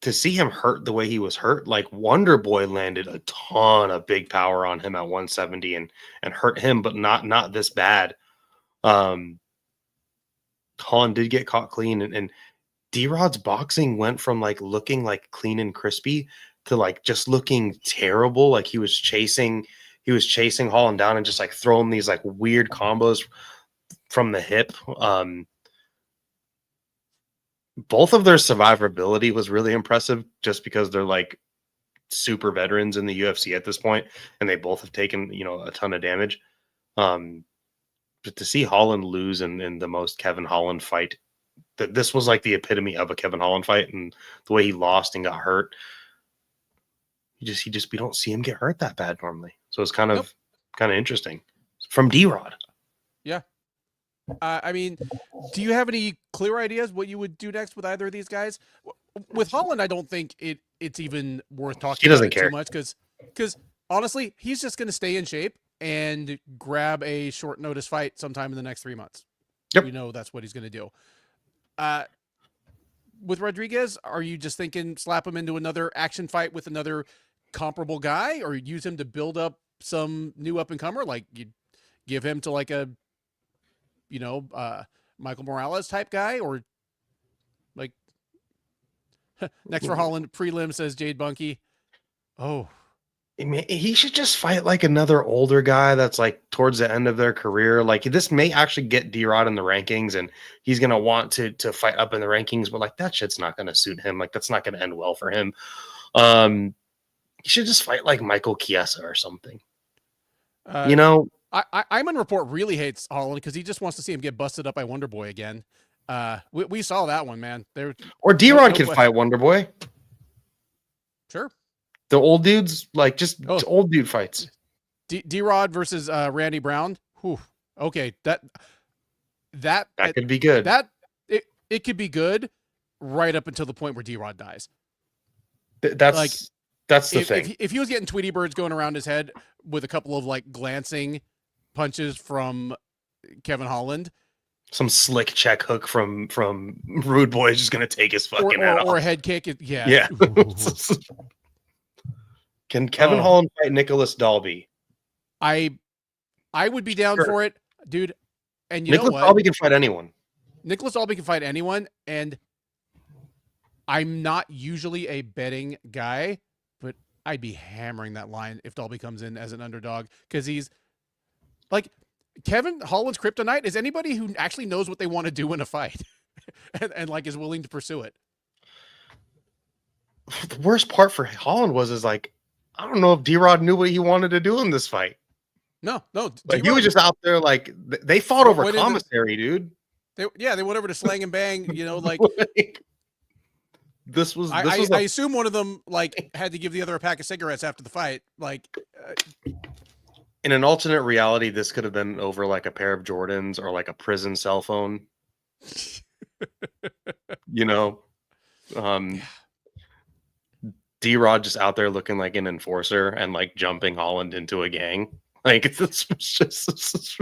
to see him hurt the way he was hurt, like Wonder Boy landed a ton of big power on him at 170 and hurt him, but not this bad. Holland did get caught clean, and D-Rod's boxing went from like looking like clean and crispy to like just looking terrible. Like he was chasing Holland down and just like throwing these like weird combos from the hip. Both of their survivability was really impressive just because they're like super veterans in the UFC at this point, and they both have taken, a ton of damage. But to see Holland lose in the most Kevin Holland fight, that this was like the epitome of a Kevin Holland fight, and the way he lost and got hurt. We don't see him get hurt that bad normally. So it's kind of interesting from D-Rod. Yeah. I mean, do you have any clear ideas what you would do next with either of these guys? With Holland, I don't think it's even worth talking He doesn't about care too much because honestly, he's just going to stay in shape and grab a short notice fight sometime in the next 3 months. Yep. We know that's what he's going to do. With Rodriguez, are you just thinking slap him into another action fight with another comparable guy, or use him to build up some new up and comer? Like you give him to like a, Michael Morales type guy, or like next for Holland prelim, says Jade Bunky. Oh, I mean, he should just fight like another older guy that's like towards the end of their career. Like this may actually get D-Rod in the rankings, and he's gonna want to fight up in the rankings, but like that shit's not gonna suit him. Like that's not gonna end well for him. He should just fight like Michael Chiesa or something. Iman Report really hates Holland because he just wants to see him get busted up by Wonder Boy again. We saw that one, man. Or D-Rod can fight Wonder Boy. Sure. The old dudes, like just old dude fights. D-Rod versus Randy Brown. Whew. Okay, that could be good. It could be good right up until the point where D-Rod dies. That's the thing. If he was getting Tweety Birds going around his head with a couple of like glancing punches from Kevin Holland, some slick check hook from Rude Boy is just gonna take his fucking head off. Or a head kick. Yeah. Can Kevin Holland fight Nicholas Dalby? I would be down for it, dude. And you Nicholas know what? Dalby can fight anyone. Nicholas Dalby can fight anyone, and I'm not usually a betting guy, but I'd be hammering that line if Dalby comes in as an underdog, because he's like Kevin Holland's kryptonite is anybody who actually knows what they want to do in a fight and like is willing to pursue it. The worst part for Holland was like, I don't know if D-Rod knew what he wanted to do in this fight. No. Like he was just out there like they fought over commissary, dude. They went over to Slang and Bang, like this was I assume one of them like had to give the other a pack of cigarettes after the fight. Like in an alternate reality, this could have been over like a pair of Jordans or like a prison cell phone. D-Rod just out there looking like an enforcer and like jumping Holland into a gang. Like this was just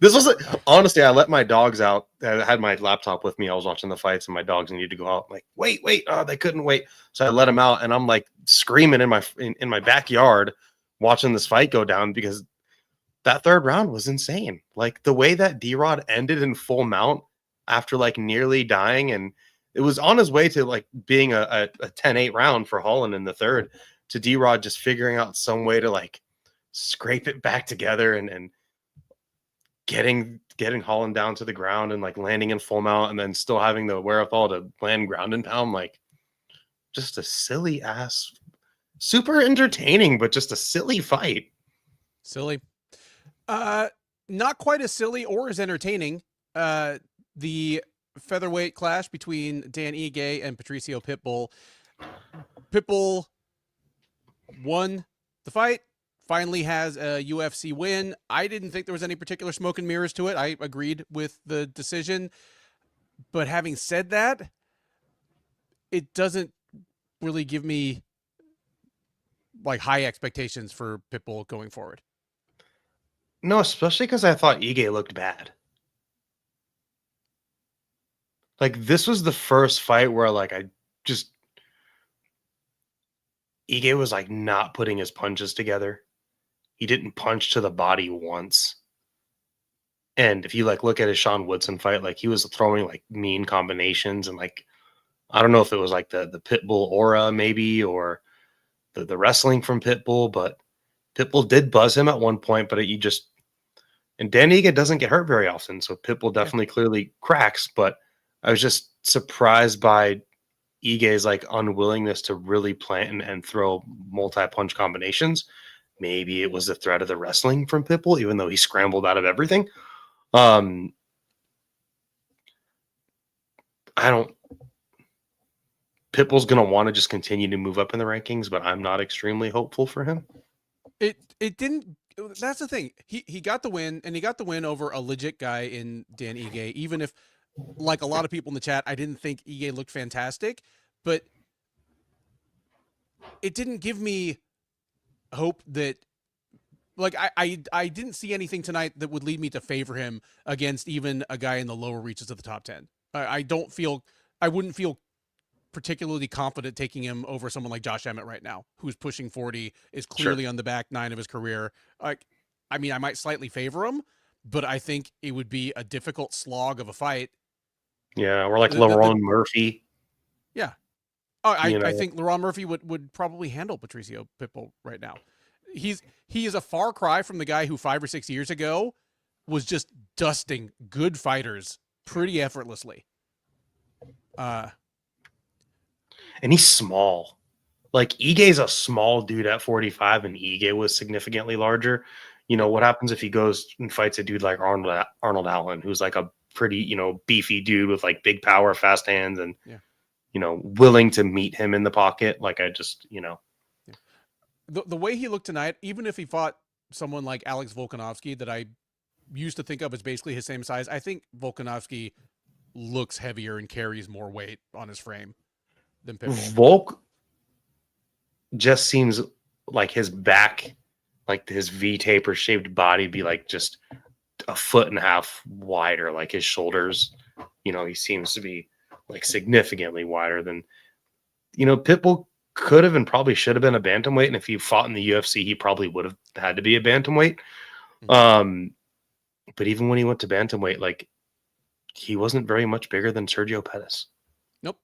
this was honestly, I let my dogs out. I had my laptop with me. I was watching the fights and my dogs needed to go out. I'm like, wait, they couldn't wait. So I let them out and I'm like screaming in my backyard watching this fight go down because that third round was insane. Like the way that D-Rod ended in full mount after like nearly dying, and it was on his way to like being a 10-8 round for Holland in the third, to D-Rod just figuring out some way to like scrape it back together and getting Holland down to the ground and like landing in full mount and then still having the wherewithal to land ground and pound. Like just a silly ass, super entertaining, but just a silly fight. Silly. Not quite as silly or as entertaining. The featherweight clash between Dan Ige and Patricio Pitbull. Pitbull won the fight, finally has a UFC win. I didn't think there was any particular smoke and mirrors to it. I agreed with the decision. But having said that, it doesn't really give me like high expectations for Pitbull going forward. No, especially because I thought Ige looked bad. Like this was the first fight where like Ige was like not putting his punches together. He didn't punch to the body once. And if you like look at his Sean Woodson fight, like he was throwing like mean combinations and like I don't know if it was like the Pitbull aura maybe or the wrestling from Pitbull, but Pitbull did buzz him at one point, but and Dan Ige doesn't get hurt very often, so Pitbull definitely clearly cracks, but I was just surprised by Ige's like unwillingness to really plant and throw multi-punch combinations. Maybe it was the threat of the wrestling from Pitbull, even though he scrambled out of everything. I don't. Pitbull's going to want to just continue to move up in the rankings, but I'm not extremely hopeful for him. It didn't. That's the thing. He got the win, and he got the win over a legit guy in Dan Ige. Even if, like a lot of people in the chat, I didn't think Ige looked fantastic, but it didn't give me hope that, like, I didn't see anything tonight that would lead me to favor him against even a guy in the lower reaches of the top 10. I wouldn't feel particularly confident taking him over someone like Josh Emmett right now, who's pushing 40, is clearly on the back nine of his career. I mean, I might slightly favor him, but I think it would be a difficult slog of a fight. Yeah, or like LaRon Murphy. Yeah. I think LaRon Murphy would probably handle Patricio Pitbull right now. He is a far cry from the guy who 5 or 6 years ago was just dusting good fighters pretty effortlessly. And he's small. Like, Ige's a small dude at 45, and Ige was significantly larger. You know, what happens if he goes and fights a dude like Arnold Allen, who's like a pretty, beefy dude with like big power, fast hands, and, willing to meet him in the pocket? Like, I just, The way he looked tonight, even if he fought someone like Alex Volkanovski that I used to think of as basically his same size, I think Volkanovski looks heavier and carries more weight on his frame than Pitbull. Volk just seems like his back, like his V-taper shaped body, be like just a foot and a half wider, like his shoulders. He seems to be like significantly wider than, Pitbull could have and probably should have been a bantamweight. And if he fought in the UFC, he probably would have had to be a bantamweight. Mm-hmm. But even when he went to bantamweight, like, he wasn't very much bigger than Sergio Pettis. Nope.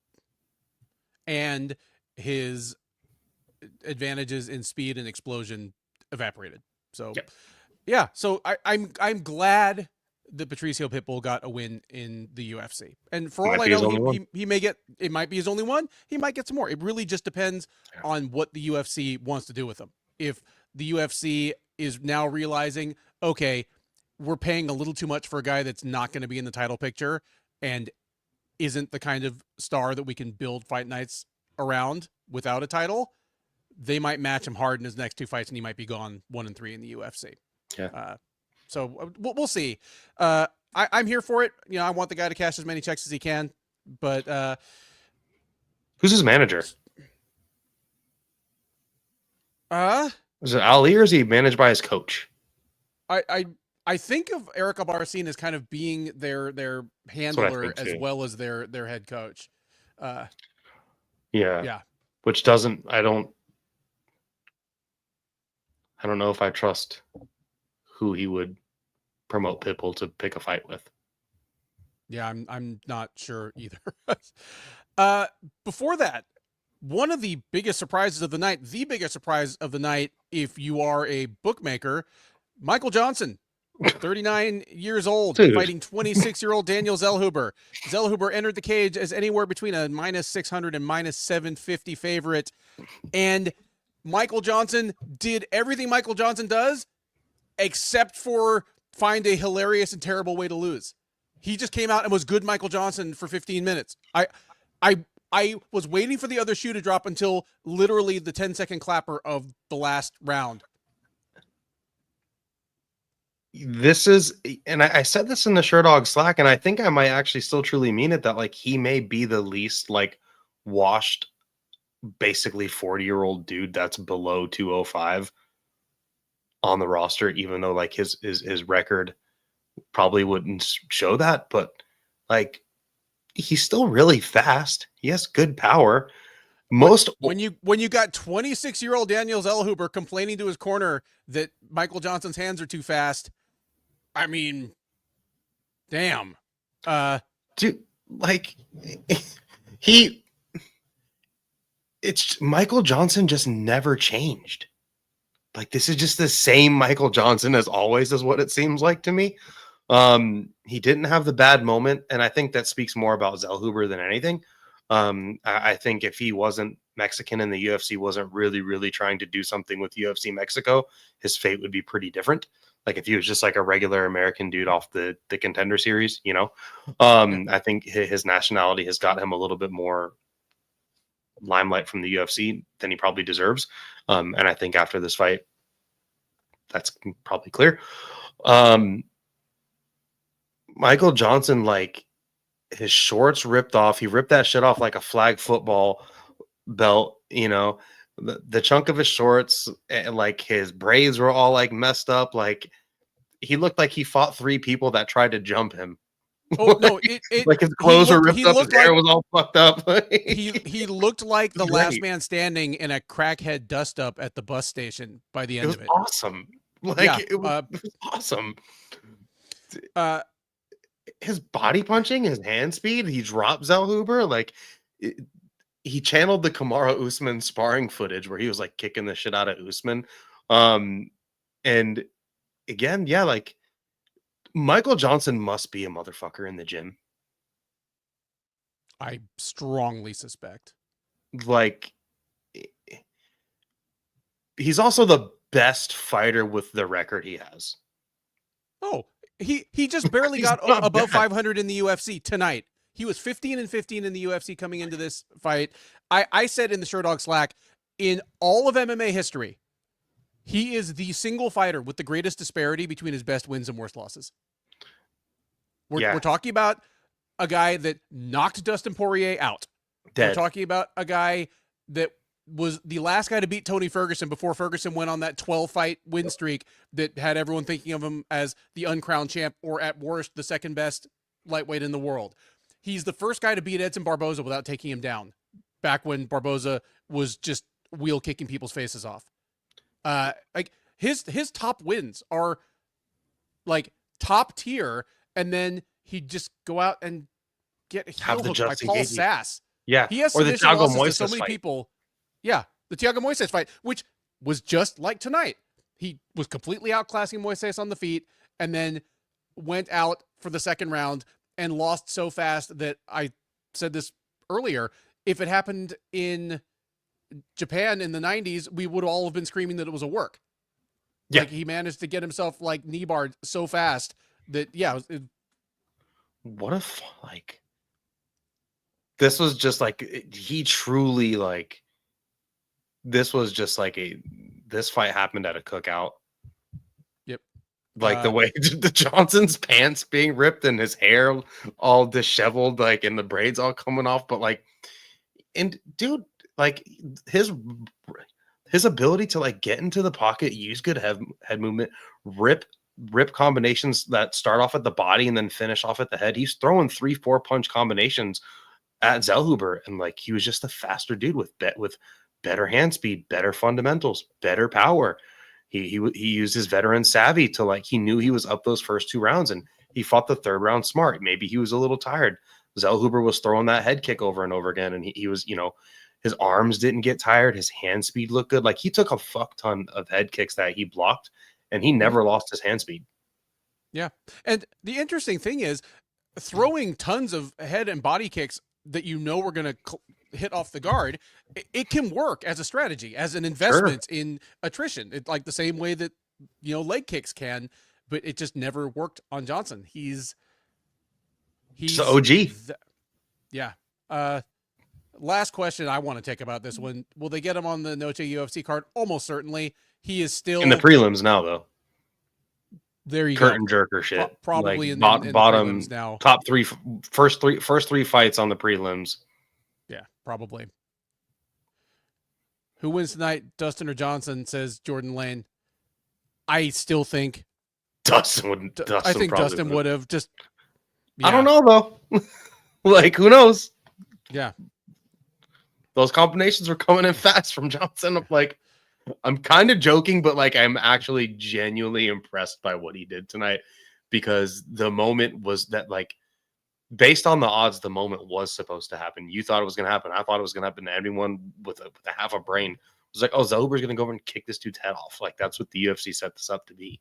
And his advantages in speed and explosion evaporated. So, yeah. So I'm glad that Patricio Pitbull got a win in the UFC. And for all I know, he may get, it might be his only one. He might get some more. It really just depends on what the UFC wants to do with him. If the UFC is now realizing, okay, we're paying a little too much for a guy that's not going to be in the title picture and isn't the kind of star that we can build fight nights around without a title, they might match him hard in his next 2 fights and he might be gone 1-3 in the UFC. Yeah. So we'll see. I'm here for it. I want the guy to cash as many checks as he can, but who's his manager? Is it Ali, or is he managed by his coach? I think of Eric Albarracin as kind of being their handler as well as their head coach. Yeah. Which doesn't, I don't know if I trust who he would promote Pitbull to pick a fight with. Yeah, I'm not sure either. Before that, one of the biggest surprises of the night, if you are a bookmaker, Michael Johnson, 39 years old, fighting 26-year-old Daniel Zellhuber. Zellhuber entered the cage as anywhere between a -600 and -750 favorite. And Michael Johnson did everything Michael Johnson does, except for find a hilarious and terrible way to lose. He just came out and was good Michael Johnson for 15 minutes. I was waiting for the other shoe to drop until literally the 10-second clapper of the last round. This is, and I said this in the Sherdog Slack, and I think I might actually still truly mean it, that like he may be the least like washed, basically 40-year-old dude that's below 205 on the roster, even though like his record probably wouldn't show that, but like he's still really fast. He has good power. When you got 26-year-old Daniel Zellhuber complaining to his corner that Michael Johnson's hands are too fast, I mean, damn. Dude, like it's Michael Johnson just never changed. Like, this is just the same Michael Johnson as always, is what it seems like to me. He didn't have the bad moment, and I think that speaks more about Zellhuber than anything. I think if he wasn't Mexican and the UFC wasn't really trying to do something with UFC Mexico, his fate would be pretty different. Like if he was just like a regular American dude off the Contender Series, you know. I think his nationality has got him a little bit more limelight from the UFC than he probably deserves. And I think after this fight, that's probably clear. Michael Johnson, like his shorts ripped off. He ripped that shit off like a flag football belt, you know. The chunk of his shorts, and like his braids were all like messed up. Like he looked like he fought 3 people that tried to jump him. Oh no! Like his clothes were ripped up, his hair like, was all fucked up. he looked like the last man standing in a crackhead dust up at the bus station by the end of it. Awesome. Like it was awesome. His body punching, his hand speed, he dropped Zellhuber. Like he channeled the Kamaru Usman sparring footage where he was like kicking the shit out of Usman. And again, yeah, like Michael Johnson must be a motherfucker in the gym. I strongly suspect. Like he's also the best fighter with the record he has. Oh, he just barely got above 500 in the UFC tonight. He was 15-15 in the UFC coming into this fight. I said in the Sherdog Slack, in all of MMA history, he is the single fighter with the greatest disparity between his best wins and worst losses. We're talking about a guy that knocked Dustin Poirier out. Dead. We're talking about a guy that was the last guy to beat Tony Ferguson before Ferguson went on that 12-fight win streak that had everyone thinking of him as the uncrowned champ, or at worst, the second best lightweight in the world. He's the first guy to beat Edson Barboza without taking him down, back when Barboza was just wheel kicking people's faces off. Like his top wins are like top tier, and then he'd just go out and get heel hooked by Paul Sass. Yeah, he has or the Thiago Moises so many fight. People. Yeah, the Thiago Moises fight, which was just like tonight. He was completely outclassing Moises on the feet, and then went out for the second round and lost so fast that I said this earlier. If it happened in Japan in the 90s, we would all have been screaming that it was a work. Yeah. Like he managed to get himself like knee barred so fast that, what if like this was just like he truly like this was just like this fight happened at a cookout. Yep. Like the way the Johnson's pants being ripped and his hair all disheveled, like, and the braids all coming off. But like, and dude, like his ability to like get into the pocket, use good head movement, rip combinations that start off at the body and then finish off at the head. He's throwing 3-4 punch combinations at Zellhuber, and like he was just a faster dude with better hand speed, better fundamentals, better power. He used his veteran savvy to like, he knew he was up those first 2 rounds, and he fought the 3rd round smart. Maybe he was a little tired. Zellhuber was throwing that head kick over and over again, and he was, you know, his arms didn't get tired. His hand speed looked good. Like he took a fuck ton of head kicks that he blocked, and he never lost his hand speed. Yeah. And the interesting thing is throwing tons of head and body kicks that you know we're going to hit off the guard, it can work as a strategy, as an investment in attrition. It's like the same way that, you know, leg kicks can, but it just never worked on Johnson. He's the OG. Yeah. Last question I want to take about this one. Will they get him on the Noche UFC card? Almost certainly. He is still in the prelims now, though. There you Curtain jerker shit. Probably like in bottom the now. Top 3, first three fights on the prelims. Yeah, probably. Who wins tonight, Dustin or Johnson? Says Jordan Lane. I still think Dustin would. I think Dustin would have just. Yeah. I don't know though. Like, who knows? Yeah, those combinations were coming in fast from Johnson. I'm kind of joking, but like I'm actually genuinely impressed by what he did tonight, because the moment was that, like, based on the odds, the moment was supposed to happen. You thought it was going to happen. I thought it was going to happen. Anyone with a half a brain was like, oh, Zellhuber's going to go over and kick this dude's head off. Like, that's what the UFC set this up to be.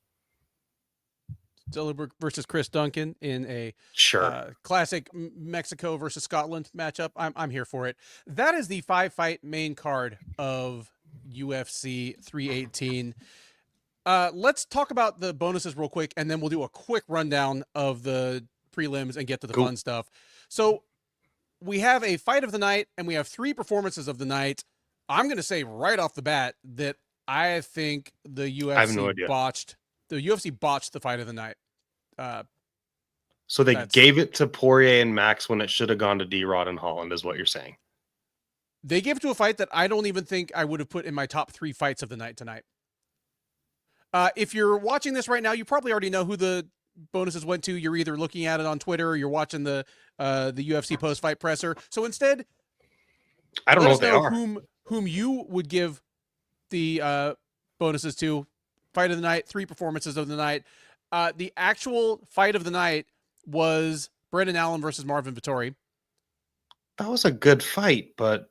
Zellhuber versus Chris Duncan in a Sure. classic Mexico versus Scotland matchup. I'm here for it. That is the 5-fight main card of UFC 318. Let's talk about the bonuses real quick, and then we'll do a quick rundown of the prelims and get to the Cool. fun stuff. So we have a fight of the night, and we have 3 performances of the night. I'm going to say right off the bat that I think the UFC I have no idea. botched the fight of the night. So they gave it to Poirier and Max when it should have gone to D-Rod and Holland, is what you're saying. They gave it to a fight that I don't even think I would have put in my top 3 fights of the night tonight. If you're watching this right now, you probably already know who the bonuses went to. You're either looking at it on Twitter or you're watching the UFC post-fight presser. So instead, I don't know what they are. Whom you would give the bonuses to. Fight of the night, 3 performances of the night. The actual fight of the night was Brendan Allen versus Marvin Vettori. That was a good fight, but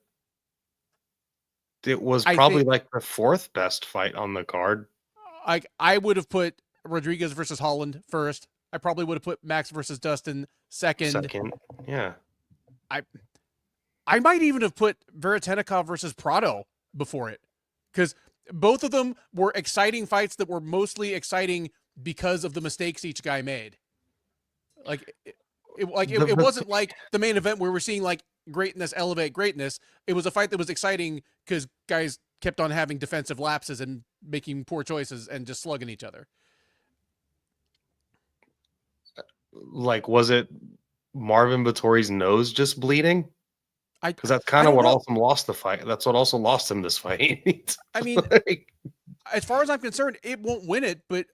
it was probably like the 4th best fight on the card. I would have put Rodriguez versus Holland first. I probably would have put Max versus Dustin second. Yeah. I might even have put Veretennikov versus Prado before it, because both of them were exciting fights that were mostly exciting because of the mistakes each guy made. It wasn't like the main event where we're seeing like greatness elevate greatness. It was a fight that was exciting because guys kept on having defensive lapses and making poor choices and just slugging each other. Like, was it Marvin Vettori's nose just bleeding? Because that's kind of what also lost the fight. That's what also lost him this fight. I mean, as far as I'm concerned, it won't win it, but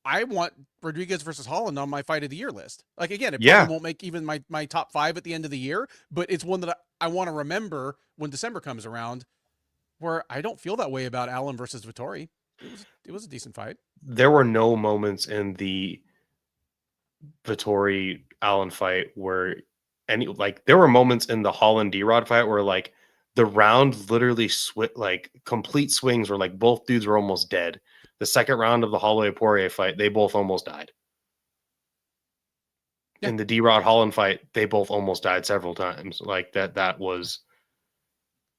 I want Rodriguez versus Holland on my fight of the year list. Like, again, it probably won't make even my top 5 at the end of the year, but it's one that I want to remember when December comes around, where I don't feel that way about Allen versus Vettori. It was a decent fight. There were no moments in the Vettori Allen fight where there were moments in the Holland D-Rod fight where like the round literally like complete swings where like both dudes were almost dead. The second round of the Holloway Poirier fight, they both almost died. Yeah. In the D-Rod Holland fight, they both almost died several times. Like that was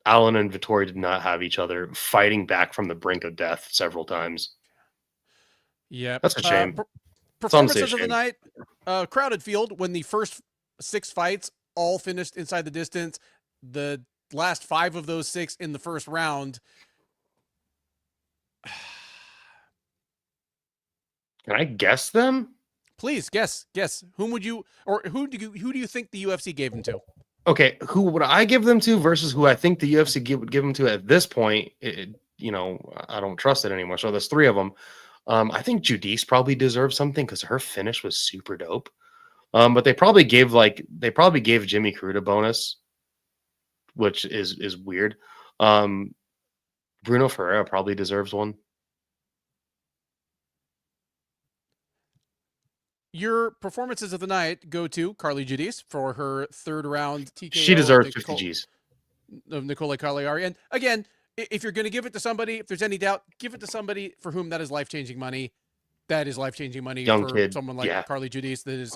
Allen and Vettori did not have each other fighting back from the brink of death several times. Yeah. That's a shame. Performances of the night, crowded field when the first 6 fights all finished inside the distance. The last 5 of those 6 in the first round. Can I guess them? Please guess. Who do you think the UFC gave them to? Okay, who would I give them to versus who I think the UFC would give them to at this point? I don't trust it anymore. So there's 3 of them. I think Judice probably deserves something because her finish was super dope. But they probably gave Jimmy Crute a bonus, which is weird. Bruno Ferreira probably deserves one. Your performances of the night go to Carly Judice for her 3rd round TKO. She deserves 50 G's. Of Nicole Cagliari. And again, if you're going to give it to somebody, if there's any doubt, give it to somebody for whom that is life-changing money. That is life-changing money Young for kid. Someone like Carly Judice that is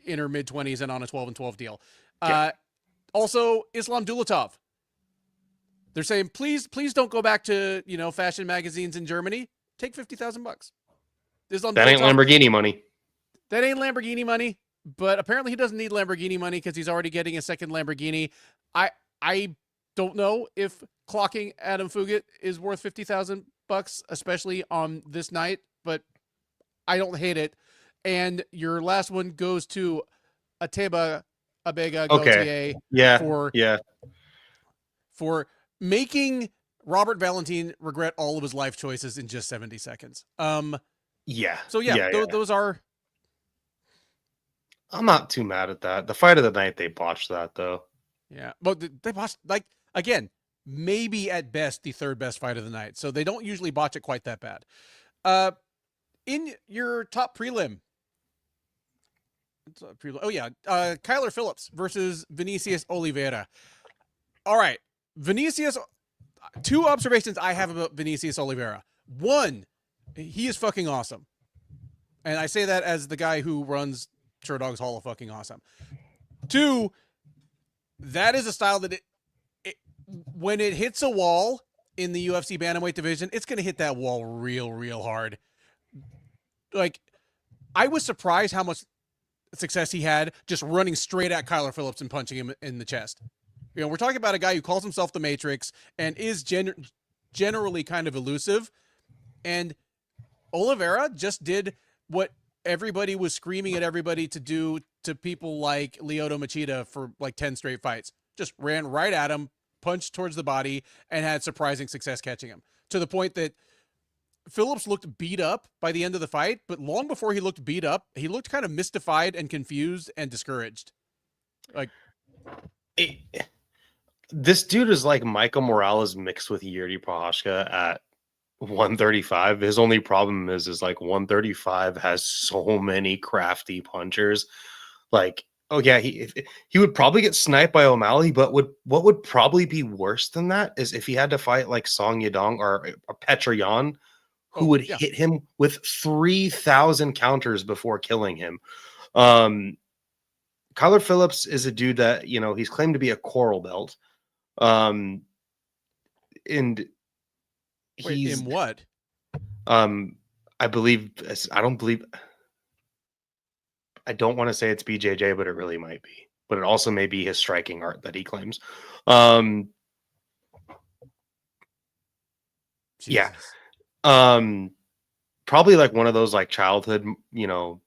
in her mid-20s and on a 12-12 deal. Also, Islam Dulatov. They're saying, please don't go back to, fashion magazines in Germany. Take $50,000. That ain't Lamborghini money. That ain't Lamborghini money, but apparently he doesn't need Lamborghini money because he's already getting a second Lamborghini. I don't know if clocking Adam Fugit is worth $50,000, especially on this night, but I don't hate it. And your last one goes to Ateba Abega Gautier for making Robert Valentin regret all of his life choices in just 70 seconds. Those are. I'm not too mad at that. The fight of the night, they botched that though. Yeah, but they botched, like, again, maybe at best the 3rd best fight of the night. So they don't usually botch it quite that bad. In your top prelim. Kyler Phillips versus Vinicius Oliveira. All right, Vinicius. 2 observations I have about Vinicius Oliveira. 1, he is fucking awesome. And I say that as the guy who runs Sherdog's Hall of fucking Awesome. 2, that is a style that when it hits a wall in the UFC bantamweight division, it's going to hit that wall real hard. Like, I was surprised how much success he had just running straight at Kyler Phillips and punching him in the chest. You know, we're talking about a guy who calls himself the Matrix and is generally kind of elusive. And Oliveira just did what everybody was screaming at everybody to do to people like Lyoto Machida for like 10 straight fights. Just ran right at him, punched towards the body, and had surprising success catching him. To the point that Phillips looked beat up by the end of the fight, but long before he looked beat up, he looked kind of mystified and confused and discouraged. Like, this dude is like Michael Morales mixed with Yuri Prochazka at 135. His only problem is like 135 has so many crafty punchers. Like, oh yeah, he would probably get sniped by O'Malley, but what would probably be worse than that is if he had to fight like Song Yadong or Petroyan, who would hit him with 3,000 counters before killing him. Kyler Phillips is a dude that, you know, he's claimed to be a coral belt. And he's in what? I don't want to say it's BJJ, but it really might be. But it also may be his striking art that he claims. Yeah. Probably like one of those like childhood, you know,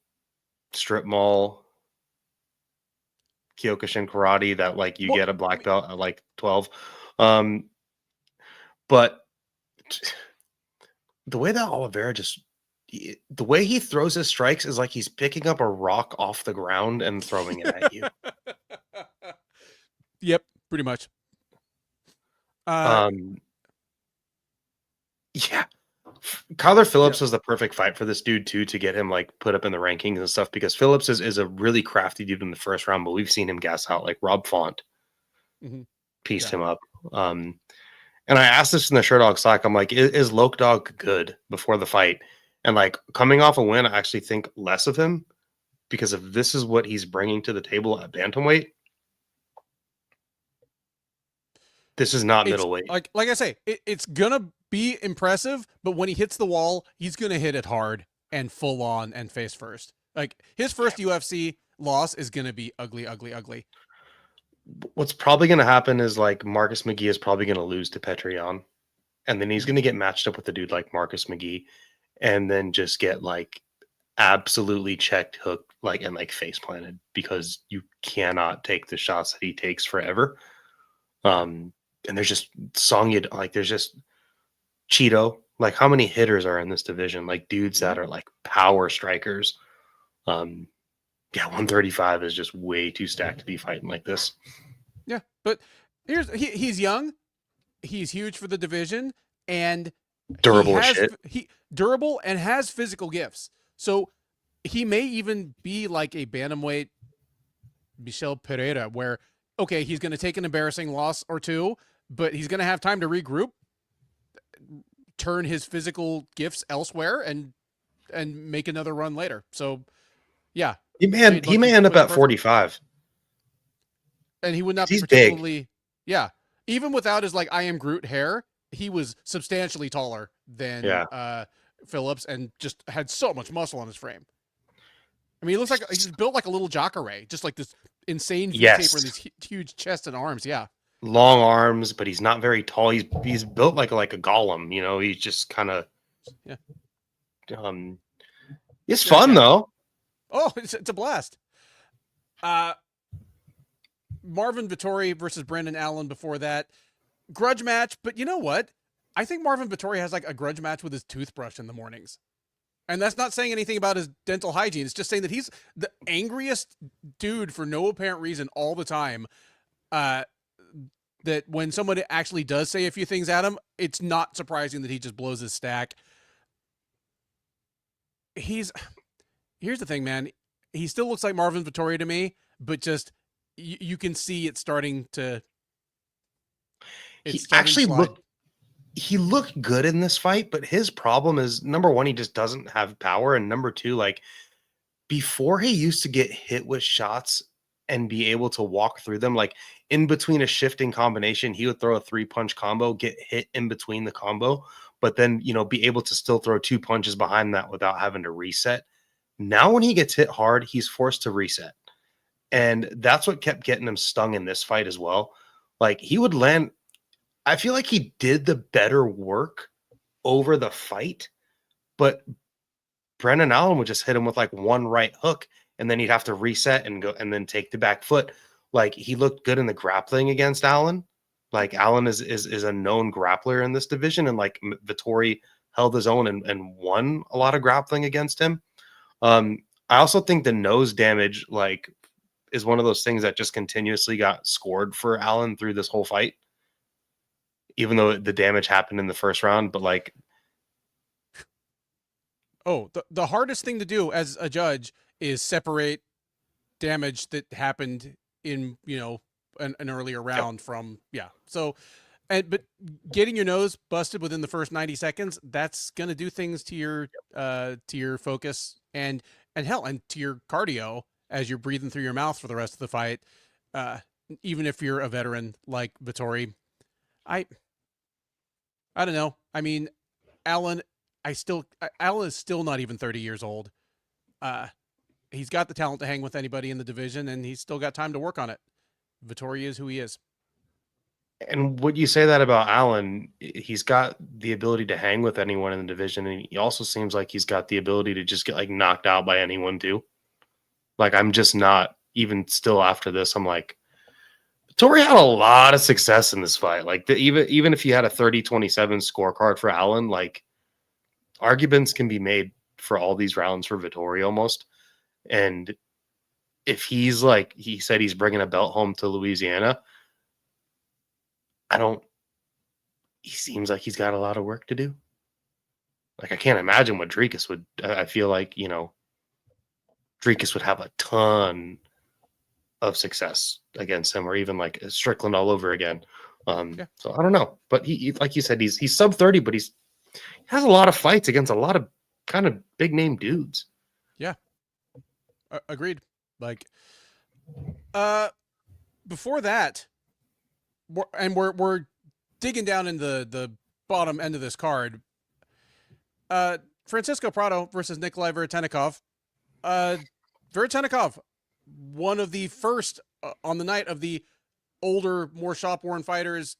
strip mall Kyokushin karate that like you get a black belt at like 12. But the way that Oliveira the way he throws his strikes is like he's picking up a rock off the ground and throwing it at you. Yep, pretty much. Yeah. Kyler Phillips was the perfect fight for this dude too, to get him like put up in the rankings and stuff, because Phillips is a really crafty dude in the first round, but we've seen him gas out. Like Rob Font pieced him up. And I asked this in the Sherdog Slack, I'm like, is Loke Dog good before the fight? And like coming off a win, I actually think less of him, because if this is what he's bringing to the table at bantamweight, this is not middleweight. Like I say, it's gonna be impressive, but when he hits the wall, he's gonna hit it hard and full on and face first. Like his first UFC loss is gonna be ugly. What's probably gonna happen is like Marcus McGee is probably gonna lose to Petroyan, and then he's gonna get matched up with a dude like Marcus McGee, and then just get like absolutely checked, hooked, like and like face planted, because you cannot take the shots that he takes forever. And there's just there's just Cheeto. Like, how many hitters are in this division? Like dudes that are like power strikers. 135 is just way too stacked to be fighting like this. Yeah, but he's young, he's huge for the division, and durable as shit. Durable and has physical gifts. So he may even be like a bantamweight Michel Pereira, where okay, he's going to take an embarrassing loss or two, but he's going to have time to regroup, turn his physical gifts elsewhere, and make another run later. So, yeah, he may end up at 45, and he would not be particularly big. Yeah, even without his like I am Groot hair, he was substantially taller than Phillips, and just had so much muscle on his frame. I mean, he looks like he's built like a little Jacare, just like this insane V-taper and these huge chest and arms. Yeah. Long arms, but he's not very tall. He's built like a golem, you know. He's just kind of it's fun though. Oh, it's a blast. Marvin Vettori versus Brendan Allen before that. Grudge match, but you know what? I think Marvin Vettori has like a grudge match with his toothbrush in the mornings. And that's not saying anything about his dental hygiene. It's just saying that he's the angriest dude for no apparent reason all the time. That when someone actually does say a few things at him, it's not surprising that he just blows his stack. Here's the thing, man. He still looks like Marvin Vettori to me, but just you can see it starting to. He actually he looked good in this fight, but his problem is number one, he just doesn't have power, and number two, like before he used to get hit with shots and be able to walk through them, like in between a shifting combination, he would throw a 3-punch combo, get hit in between the combo, but then, be able to still throw 2 punches behind that without having to reset. Now, when he gets hit hard, he's forced to reset. And that's what kept getting him stung in this fight as well. Like he would land, I feel like he did the better work over the fight, but Brendan Allen would just hit him with like one right hook, and then he'd have to reset and go and then take the back foot. Like he looked good in the grappling against Allen. Like Allen is a known grappler in this division, and like Vettori held his own and won a lot of grappling against him. I also think the nose damage like is one of those things that just continuously got scored for Allen through this whole fight, even though the damage happened in the first round. But like, oh, the hardest thing to do as a judge is separate damage that happened in an earlier round from So, but getting your nose busted within the first 90 seconds, that's gonna do things to your focus and hell and to your cardio as you're breathing through your mouth for the rest of the fight. Even if you're a veteran like Vettori, I don't know. I mean, Allen, Allen is still not even 30 years old. He's got the talent to hang with anybody in the division, and he's still got time to work on it. Vettori is who he is. and would you say that about Allen? He's got the ability to hang with anyone in the division, and he also seems like he's got the ability to just get like knocked out by anyone too. Like I'm just not even still after this. I'm like, Tori had a lot of success in this fight. Like even if you had a 30-27 scorecard for Allen, like arguments can be made for all these rounds for Vettori almost. And if he's like he said he's bringing a belt home to Louisiana, he seems like he's got a lot of work to do. Like I can't imagine what Dricus would. I feel like Dricus would have a ton of success against him, or even like Strickland all over again. So I don't know, but he like you said, he's sub 30, but he has a lot of fights against a lot of kind of big name dudes. Yeah, agreed. Like, before that, we're digging down in the bottom end of this card. Francisco Prado versus Nikolai Veretennikov. Veretennikov, one of the first on the night of the older, more shop-worn fighters,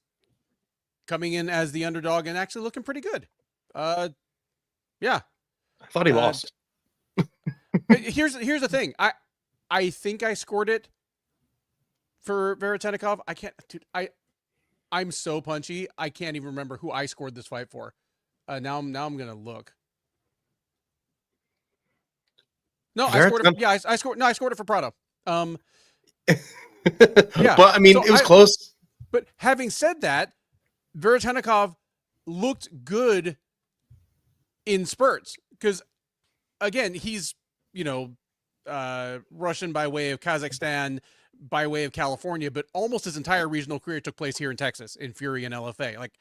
coming in as the underdog and actually looking pretty good. Yeah. I thought he lost. Here's the thing. I think I scored it for Veretennikov. I can't, dude. I'm so punchy. I can't even remember who I scored this fight for. Now I'm gonna look. No, I scored it. Yeah, I scored. No, I scored it for Prado. Yeah, but I mean, so it was close. But having said that, Veretennikov looked good in spurts because, again, he's Russian by way of Kazakhstan, by way of California, but almost his entire regional career took place here in Texas in Fury and LFA. Like,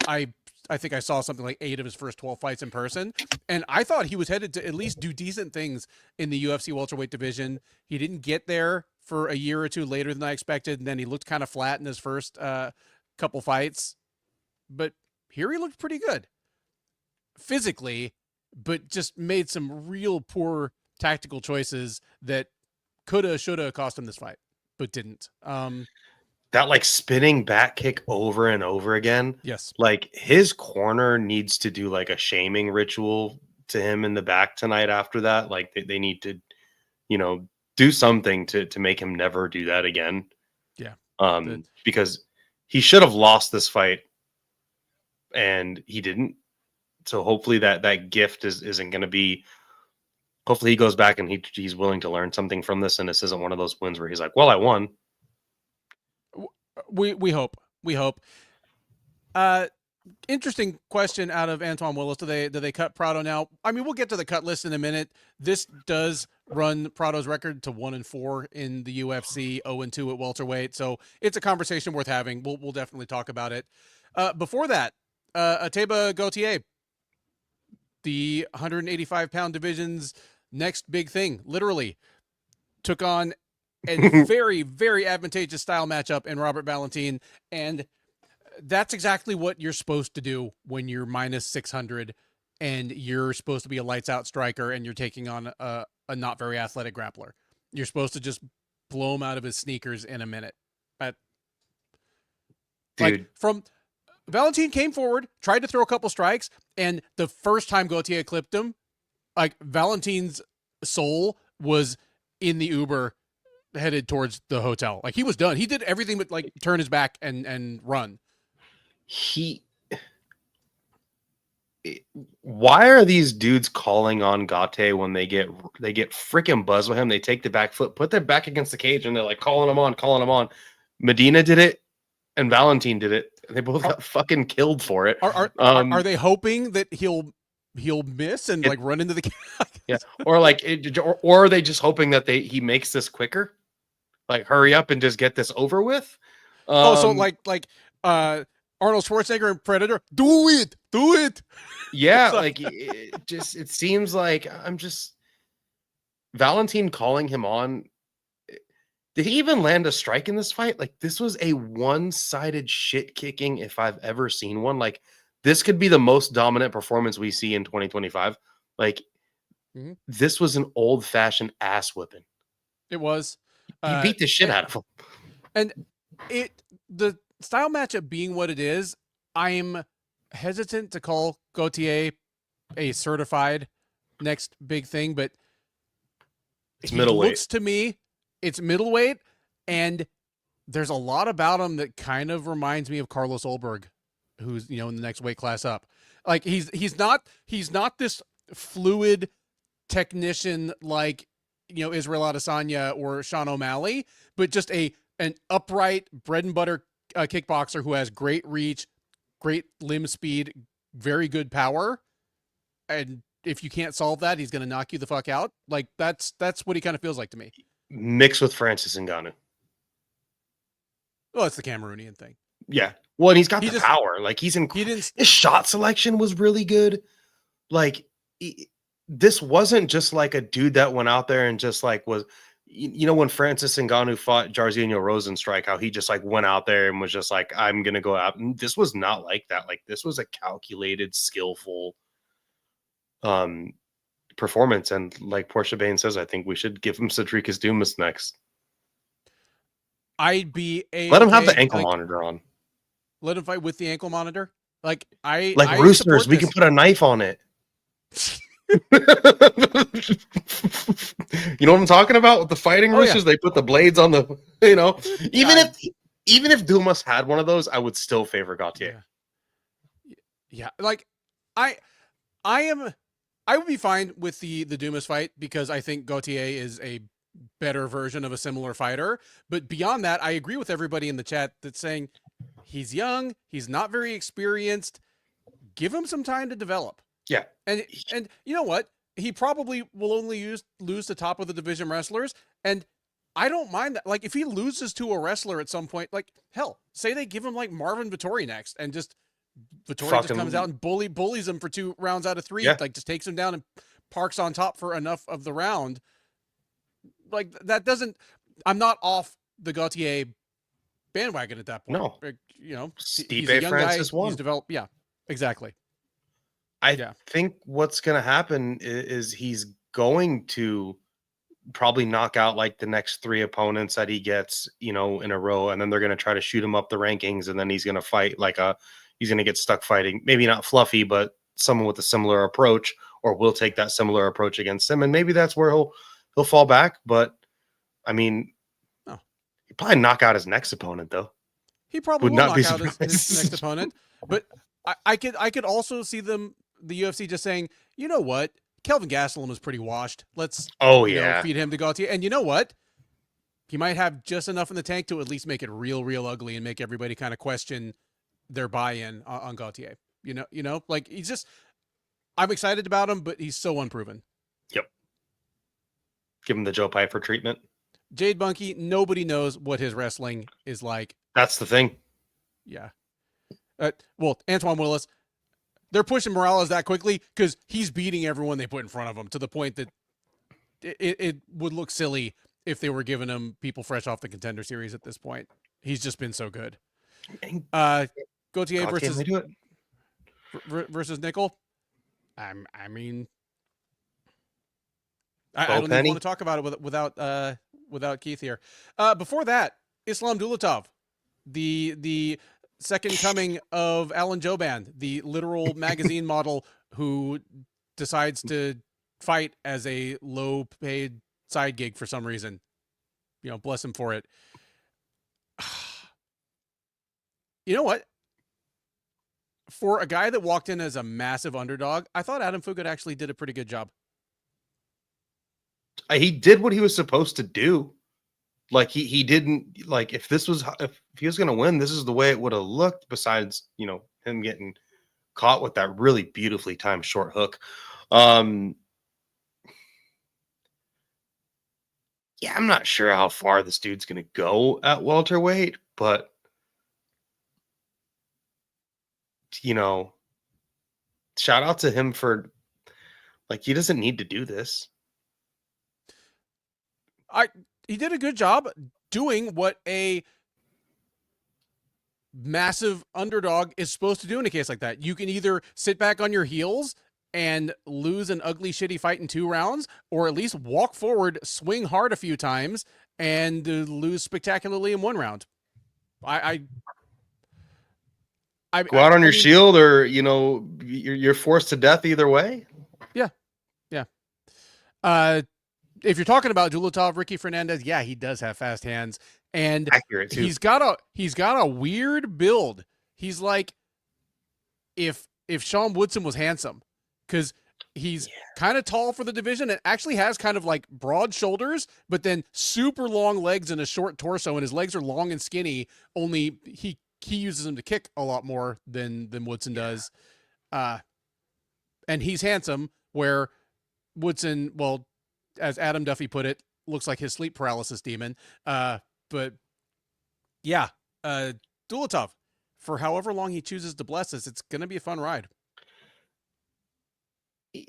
I think I saw something like 8 of his first 12 fights in person, and I thought he was headed to at least do decent things in the UFC welterweight division. He didn't get there for a year or two later than I expected, and then he looked kind of flat in his first couple fights. But here he looked pretty good physically, but just made some real poor tactical choices that coulda, shoulda cost him this fight, but didn't. That like spinning back kick over and over again. Yes. Like his corner needs to do like a shaming ritual to him in the back tonight after that. Like they need to, do something to make him never do that again. Yeah. Because he should have lost this fight and he didn't. So hopefully that gift isn't going to be, hopefully he goes back and he's willing to learn something from this. And this isn't one of those wins where he's like, well, I won. We hope. Interesting question out of Antoine Willis. Do they cut Prado now? I mean, we'll get to the cut list in a minute. This does run Prado's record to 1-4 in the UFC, 0-2 at welterweight. So it's a conversation worth having. We'll definitely talk about it. Before that, Ateba Gautier, the 185-pound division's next big thing, literally took on a very, very advantageous style matchup in Robert Valentin. And that's exactly what you're supposed to do when you're minus 600 and you're supposed to be a lights out striker and you're taking on a not very athletic grappler. You're supposed to just blow him out of his sneakers in a minute. Like from Valentin came forward, tried to throw a couple strikes, and the first time Gautier clipped him, like Valentin's soul was in the Uber headed towards the hotel. Like he was done. He did everything but like turn his back and run. Why are these dudes calling on Gautier when they get freaking buzzed with him? They take the back foot, put their back against the cage, and they're like calling him on. Medina did it, and Valentin did it. They both got fucking killed for it. Are they hoping that he'll miss and like run into the cage? Yeah, or or are they just hoping that he makes this quicker? Like hurry up and just get this over with. So like Arnold Schwarzenegger and Predator, do it. Yeah, like it seems like Valentin calling him on. Did he even land a strike in this fight? Like this was a one-sided shit kicking if I've ever seen one. Like this could be the most dominant performance we see in 2025. Like this was an old-fashioned ass whipping. It was. He beat the shit out of him. And the style matchup being what it is, I'm hesitant to call Gautier a certified next big thing, but it's middleweight. Looks to me, it's middleweight, and there's a lot about him that kind of reminds me of Carlos Olberg, who's in the next weight class up. Like he's not this fluid technician like Israel Adesanya or Sean O'Malley, but just an upright bread and butter kickboxer who has great reach, great limb speed, very good power. And if you can't solve that, he's going to knock you the fuck out. Like that's what he kind of feels like to me. Mixed with Francis Ngannou. Well, it's the Cameroonian thing. Yeah. Well, and he's got the power. Like his shot selection was really good. Like this wasn't just like a dude that went out there and just like was, when Francis Ngannou fought Jairzinho Rosenstrike, how he just like went out there and was just like, I'm going to go out. And this was not like that. Like this was a calculated, skillful performance. And like Portia Bain says, I think we should give him Cedricus Dumas next. I'd be let him have the ankle monitor on. Let him fight with the ankle monitor. Like Roosters, we can put a knife on it. You know what I'm talking about with the fighting roosters? Yeah. They put the blades on the, even if Dumas had one of those, I would still favor Gautier. Yeah. Like I would be fine with the Dumas fight because I think Gautier is a better version of a similar fighter. But beyond that, I agree with everybody in the chat that's saying he's young, he's not very experienced. Give him some time to develop. Yeah. And you know what? He probably will only lose to top of the division wrestlers. And I don't mind that. Like if he loses to a wrestler at some point, like hell, say they give him like Marvin Vettori next and just Vettori just comes out and bullies him for 2 rounds out of 3. Yeah. Like just takes him down and parks on top for enough of the round. Like that doesn't, I'm not off the Gautier bandwagon at that point. No. He's a young Francis guy. won. He's developed. Yeah, exactly. I think what's going to happen is he's going to probably knock out like the next 3 opponents that he gets, in a row. And then they're going to try to shoot him up the rankings. And then he's going to fight he's going to get stuck fighting, maybe not Fluffy, but someone with a similar approach, or will take that similar approach against him. And maybe that's where he'll fall back. But I mean, he'd probably knock out his next opponent though. He probably will knock out his next opponent, but I could also see the UFC just saying, you know what? Kelvin Gastelum was pretty washed. Let's feed him to Gautier. And you know what? He might have just enough in the tank to at least make it real, real ugly and make everybody kind of question their buy-in on Gautier. Like he's just, I'm excited about him, but he's so unproven. Yep. Give him the Joe Piper treatment. Jade Bunkie, nobody knows what his wrestling is like. That's the thing. Yeah. Well, Antoine Willis, they're pushing Morales that quickly because he's beating everyone they put in front of him to the point that it would look silly if they were giving him people fresh off the Contender Series at this point. He's just been so good. Gauthier versus Nickel. I mean, I don't even want to talk about it without Keith here. Before that, Islam Dulatov, the second coming of Alan Joban, the literal magazine model who decides to fight as a low-paid side gig for some reason. Bless him for it. You know what? For a guy that walked in as a massive underdog, I thought Adam Fugat actually did a pretty good job. He did what he was supposed to do. Like he didn't, like, if he was going to win, this is the way it would have looked, besides, him getting caught with that really beautifully timed short hook. Yeah, I'm not sure how far this dude's going to go at welterweight, but shout out to him for, like, he doesn't need to do this. He did a good job doing what a massive underdog is supposed to do in a case like that. You can either sit back on your heels and lose an ugly, shitty fight in 2 rounds, or at least walk forward, swing hard a few times, and lose spectacularly in 1 round. I go out on your shield, or you're forced to death either way. Yeah. If you're talking about Dulatov, Ricky Fernandez, yeah, he does have fast hands, and accurate too. He's got a weird build. He's like if Sean Woodson was handsome, because he's kind of tall for the division and actually has kind of like broad shoulders, but then super long legs and a short torso, and his legs are long and skinny. Only he uses them to kick a lot more than Woodson does. And he's handsome, where Woodson, well, as Adam Duffy put it, looks like his sleep paralysis demon. But yeah, Dulatov, for however long he chooses to bless us, it's going to be a fun ride.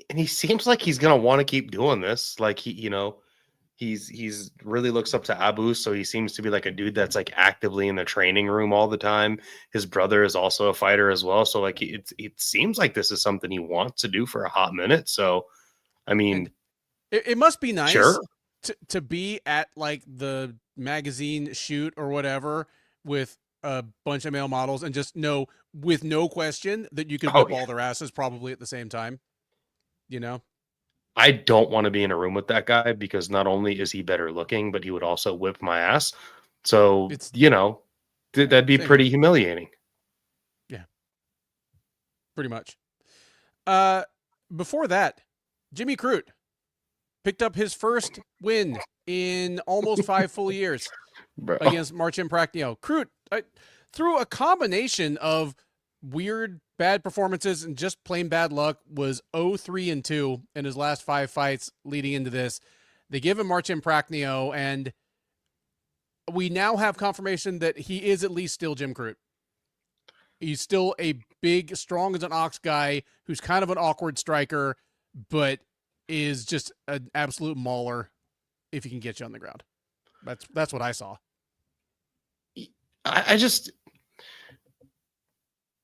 And he seems like he's going to want to keep doing this. Like he's really looks up to Abu. So he seems to be like a dude that's like actively in the training room all the time. His brother is also a fighter as well. So like, it seems like this is something he wants to do for a hot minute. So, I mean, it must be nice sure. to be at like the magazine shoot or whatever with a bunch of male models and just know with no question that you could whip all their asses probably at the same time. I don't want to be in a room with that guy, because not only is he better looking, but he would also whip my ass. So, that'd be pretty humiliating. Yeah, pretty much. Before that, Jimmy Crute picked up his first win in almost 5 full years against Marcin Prachnio. Crute, through a combination of weird, bad performances and just plain bad luck, was 0-3-2 in his last 5 fights leading into this. They give him Marcin Prachnio, and we now have confirmation that he is at least still Jim Crute. He's still a big, strong as an ox guy who's kind of an awkward striker, but is just an absolute mauler if he can get you on the ground. That's what I saw. I just,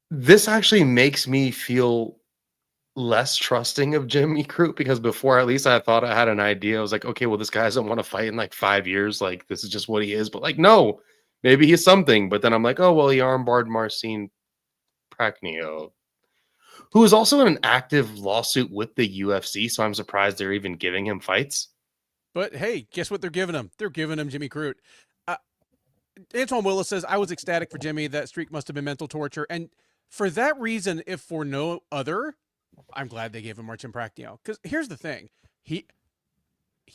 this actually makes me feel less trusting of Jimmy Crute, because before, at least I thought I had an idea. I was like, okay, well, this guy doesn't want to fight in like 5 years. Like, this is just what he is. But like, no, maybe he's something. But then I'm like, oh, well, he armbarred Marcin Prachnio, who is also in an active lawsuit with the UFC. So I'm surprised they're even giving him fights. But hey, guess what they're giving him? They're giving him Jimmy Crute. Antoine Willis says, I was ecstatic for Jimmy. That streak must have been mental torture. And for that reason, if for no other, I'm glad they gave him Marcin Prachnio. Because here's the thing. He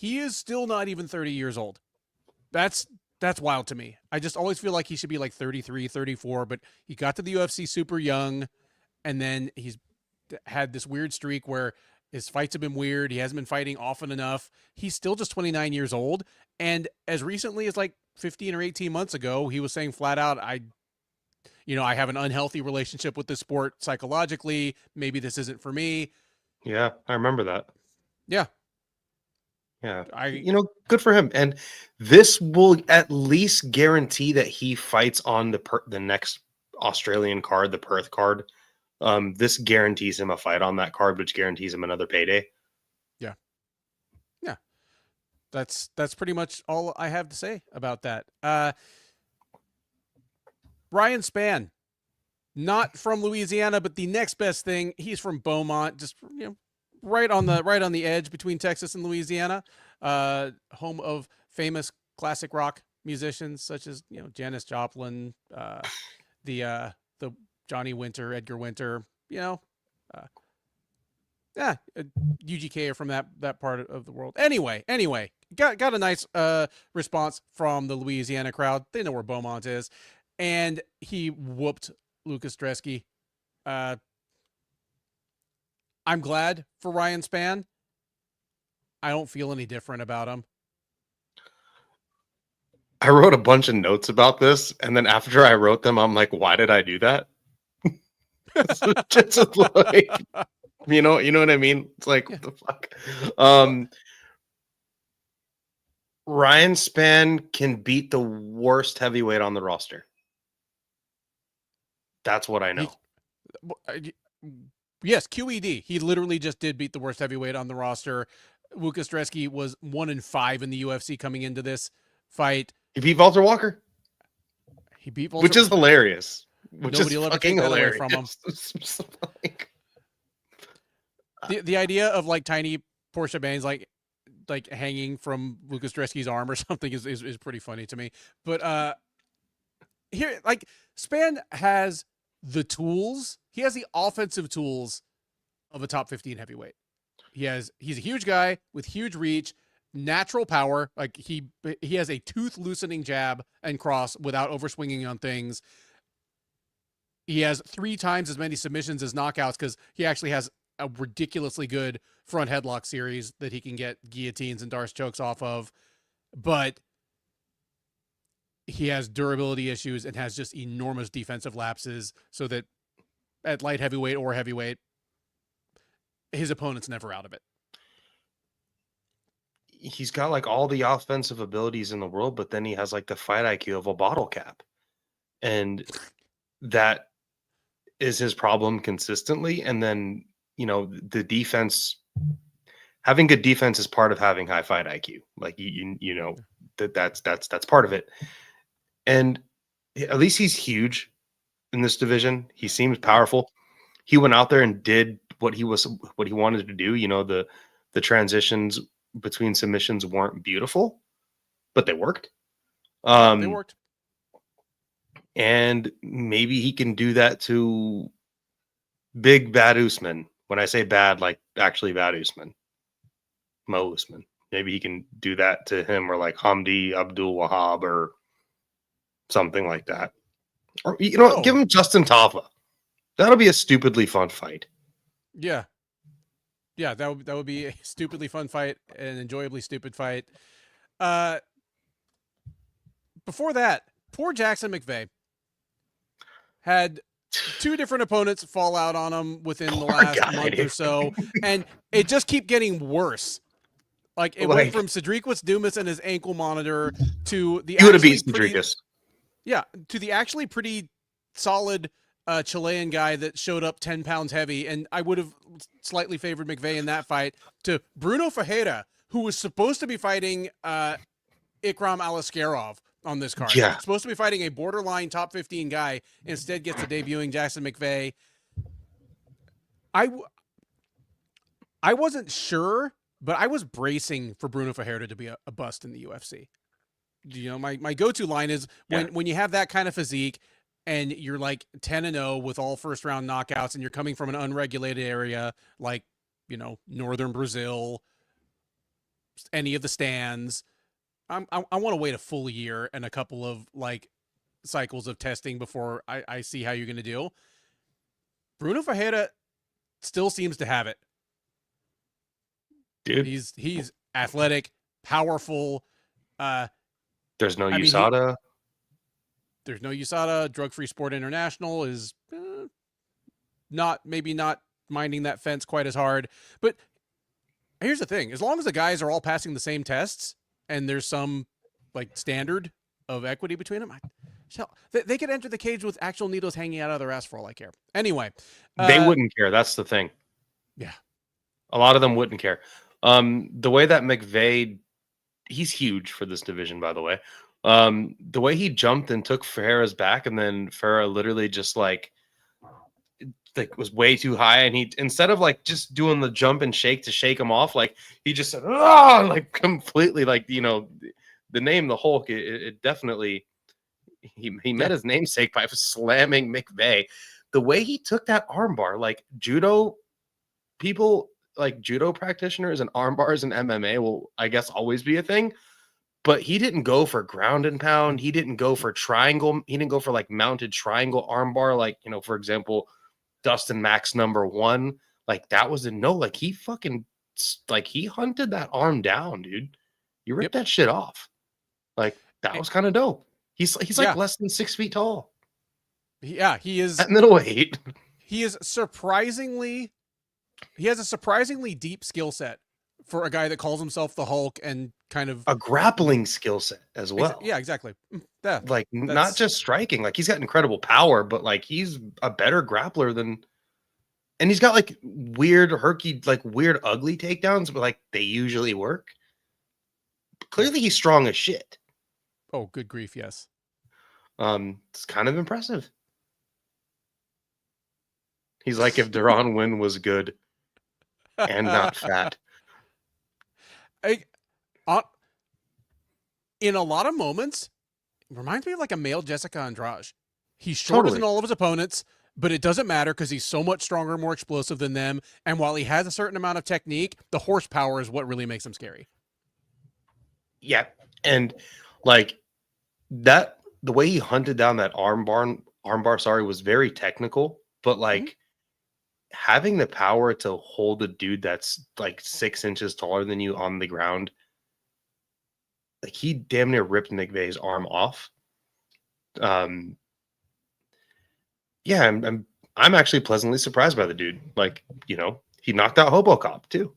is still not even 30 years old. That's wild to me. I just always feel like he should be like 33, 34, but he got to the UFC super young, and then he's had this weird streak where his fights have been weird. He hasn't been fighting often enough. He's still just 29 years old. And as recently as like 15 or 18 months ago, he was saying flat out, I have an unhealthy relationship with this sport psychologically. Maybe this isn't for me. Yeah, I remember that. Yeah. Yeah. Good for him. And this will at least guarantee that he fights on the next Australian card, the Perth card. This guarantees him a fight on that card, which guarantees him another payday. Yeah. Yeah. That's pretty much all I have to say about that. Ryan Spann, not from Louisiana, but the next best thing. He's from Beaumont, just right on the edge between Texas and Louisiana, home of famous classic rock musicians such as Janis Joplin, the Johnny Winter, Edgar Winter, UGK are from that part of the world. Anyway, got a nice response from the Louisiana crowd. They know where Beaumont is, and he whooped Lucas Dresky. I'm glad for Ryan Spann. I don't feel any different about him. I wrote a bunch of notes about this, and then after I wrote them, I'm like, why did I do that? Just like, you know what I mean? It's like, what the fuck? Ryan Spann can beat the worst heavyweight on the roster. That's what I know. Yes, QED. He literally just did beat the worst heavyweight on the roster. Lucas Dresky was 1-5 in the UFC coming into this fight. He beat Walter Walker. He beat Walter, which is hilarious. Nobody will ever take that away from him. The idea of like tiny Portia Baines like hanging from Lucas Dresky's arm or something is pretty funny to me. But here, like, Spann has the tools. He has the offensive tools of a top 15 heavyweight. He's a huge guy with huge reach, natural power. Like he has a tooth loosening jab and cross without overswinging on things. He has 3 times as many submissions as knockouts because he actually has a ridiculously good front headlock series that he can get guillotines and Darce chokes off of. But he has durability issues and has just enormous defensive lapses so that at light heavyweight or heavyweight, his opponent's never out of it. He's got like all the offensive abilities in the world, but then he has like the fight IQ of a bottle cap. And that is his problem consistently. And then, the defense, having good defense is part of having high fight IQ. Like, that's part of it. And at least he's huge in this division. He seems powerful. He went out there and did what he wanted to do. The transitions between submissions weren't beautiful, but they worked. They worked. And maybe he can do that to big bad Usman. When I say bad, like actually bad Usman. Mo Usman. Maybe he can do that to him, or like Hamdi Abdul Wahab or something like that. Or give him Justin Tafa. That'll be a stupidly fun fight. Yeah. Yeah, that would be a stupidly fun fight, an enjoyably stupid fight. Before that, poor Jackson McVeigh had 2 different opponents fall out on him within the last month or so, and it just keep getting worse. Like it went from Cedric Dumas and his ankle monitor to the would have beat Cedricus. Yeah, to the actually pretty solid Chilean guy that showed up 10 pounds heavy, and I would have slightly favored McVeigh in that fight, to Bruno Ferreira, who was supposed to be fighting Ikram Aliskerov on this card. Yeah. Supposed to be fighting a borderline top 15 guy, instead gets a debuting Jackson McVeigh. I wasn't sure, but I was bracing for Bruno Ferreira to be a bust in the UFC. My go-to line is when you have that kind of physique and you're like 10-0 with all first-round knockouts, and you're coming from an unregulated area like, northern Brazil, any of the stands. I want to wait a full year and a couple of like cycles of testing before I see how you're going to do. Bruno Ferreira still seems to have it. Dude, he's athletic, powerful. There's no USADA. there's no USADA. Drug-free sport international is not minding that fence quite as hard. But here's the thing: as long as the guys are all passing the same tests and there's some like standard of equity between them, they could enter the cage with actual needles hanging out of their ass for all I care. Anyway, they wouldn't care. That's the thing. Yeah, a lot of them wouldn't care. The way that McVeigh, he's huge for this division, by the way. The way he jumped and took Ferreira's back, and then Ferreira literally just like was way too high, and he, instead of like just doing the jump and shake to shake him off, like he just said, "Ah!" like completely, like, you know, the name the Hulk. It definitely he met his namesake by slamming McVeigh. The way he took that armbar, like judo people, like judo practitioners and arm bars and MMA will, I guess, always be a thing. But he didn't go for ground and pound. He didn't go for triangle. He didn't go for like mounted triangle armbar, like, you know, for example, Dustin Max #1. Like that was like he fucking, like he hunted that arm down, dude. You ripped that shit off. Like that was kind of dope. He's like less than 6 feet tall. Yeah, he is at middleweight. He has a surprisingly deep skill set for a guy that calls himself the Hulk, and kind of a grappling skill set as well. Yeah, exactly. Yeah, like not just striking. Like he's got incredible power, but like he's a better grappler than, and he's got like weird weird ugly takedowns, but like they usually work. Clearly he's strong as shit. Oh, good grief, yes. It's kind of impressive. He's like if Deron Wynn was good and not fat. In a lot of moments, it reminds me of like a male Jessica Andrade. He's shorter than all of his opponents, but it doesn't matter because he's so much stronger, more explosive than them. And while he has a certain amount of technique, the horsepower is what really makes him scary. Yeah. And like that, the way he hunted down that armbar, was very technical, but like having the power to hold a dude that's like 6 inches taller than you on the ground, like he damn near ripped McVeigh's arm off. Yeah, I'm actually pleasantly surprised by the dude. Like, you know, he knocked out Hobocop too.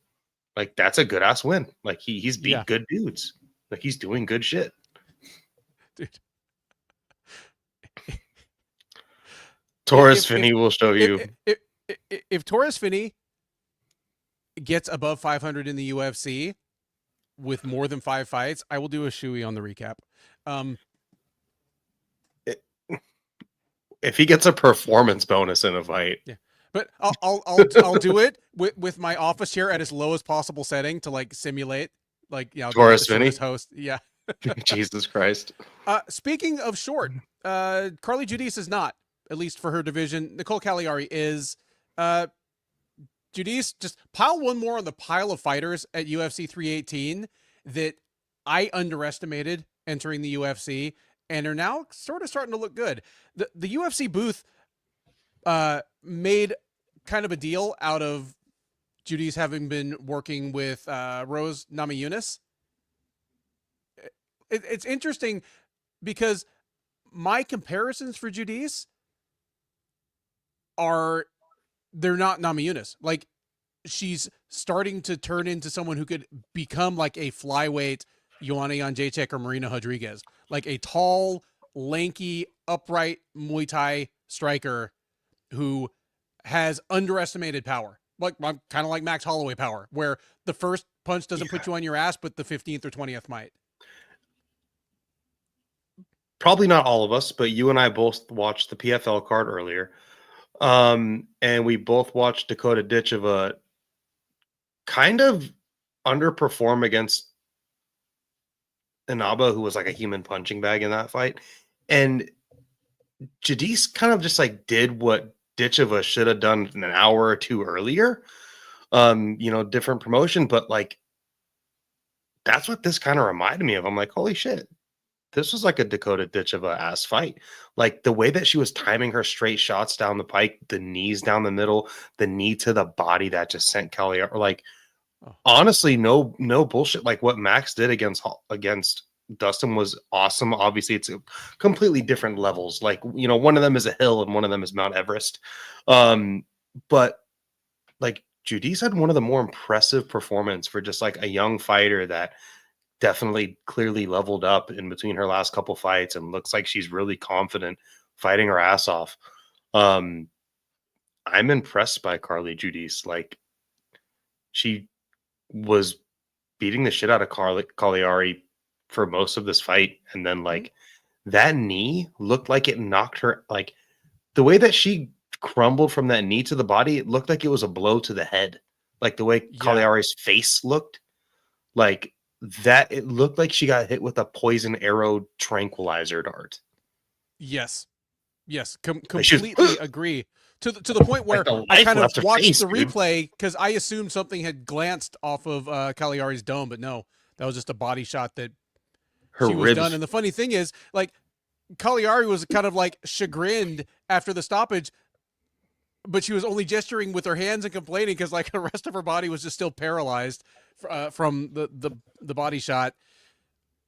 Like that's a good ass win. Like he's beat good dudes. Like he's doing good shit. Dude. Torres Finney will show you. If Torres Finney gets above 500 in the UFC with more than 5 fights, I will do a shoey on the recap. If he gets a performance bonus in a fight, but I'll do it with my office chair at its lowest possible setting to like simulate like Torres Finney host. Yeah. Jesus Christ. Speaking of short, Carly Giudice is not, at least for her division. Nicole Cagliari is. Giudice, just pile one more on the pile of fighters at UFC 318 that I underestimated entering the UFC and are now sort of starting to look good. The UFC booth made kind of a deal out of Giudice having been working with Rose Namajunas. It's interesting because my comparisons for Giudice they're not Namajunas. Like she's starting to turn into someone who could become like a flyweight Joanna Jędrzejczyk or Marina Rodriguez, like a tall, lanky, upright Muay Thai striker who has underestimated power. Like kind of like Max Holloway power, where the first punch doesn't put you on your ass, but the 15th or 20th might. Probably not all of us, but you and I both watched the PFL card earlier. And we both watched Dakota Ditcheva kind of underperform against Inaba, who was like a human punching bag in that fight. And Giudice kind of just like did what Ditcheva should have done an hour or two earlier. You know, different promotion, but like that's what this kind of reminded me of. I'm like, holy shit. This was like a Dakota Ditcheva ass fight. Like the way that she was timing her straight shots down the pike, the knees down the middle, the knee to the body that just sent Kelly. Or like, honestly, no bullshit. Like what Max did against Dustin was awesome. Obviously, it's completely different levels. Like, one of them is a hill and one of them is Mount Everest. But like Judy's had one of the more impressive performance for just like a young fighter that definitely clearly leveled up in between her last couple fights and looks like she's really confident fighting her ass off. I'm impressed by Carly Judice. Like, she was beating the shit out of Cagliari for most of this fight. And then like that knee looked like it knocked her, like the way that she crumbled from that knee to the body, it looked like it was a blow to the head. Like the way Cagliari's face looked, like that, it looked like she got hit with a poison arrow tranquilizer dart. Yes. Completely agree. To the point where I kind of watched the replay because I assumed something had glanced off of Cagliari's dome, but no, that was just a body shot that she was done. And the funny thing is, like, Cagliari was kind of like chagrined after the stoppage, but she was only gesturing with her hands and complaining because like the rest of her body was just still paralyzed from the body shot.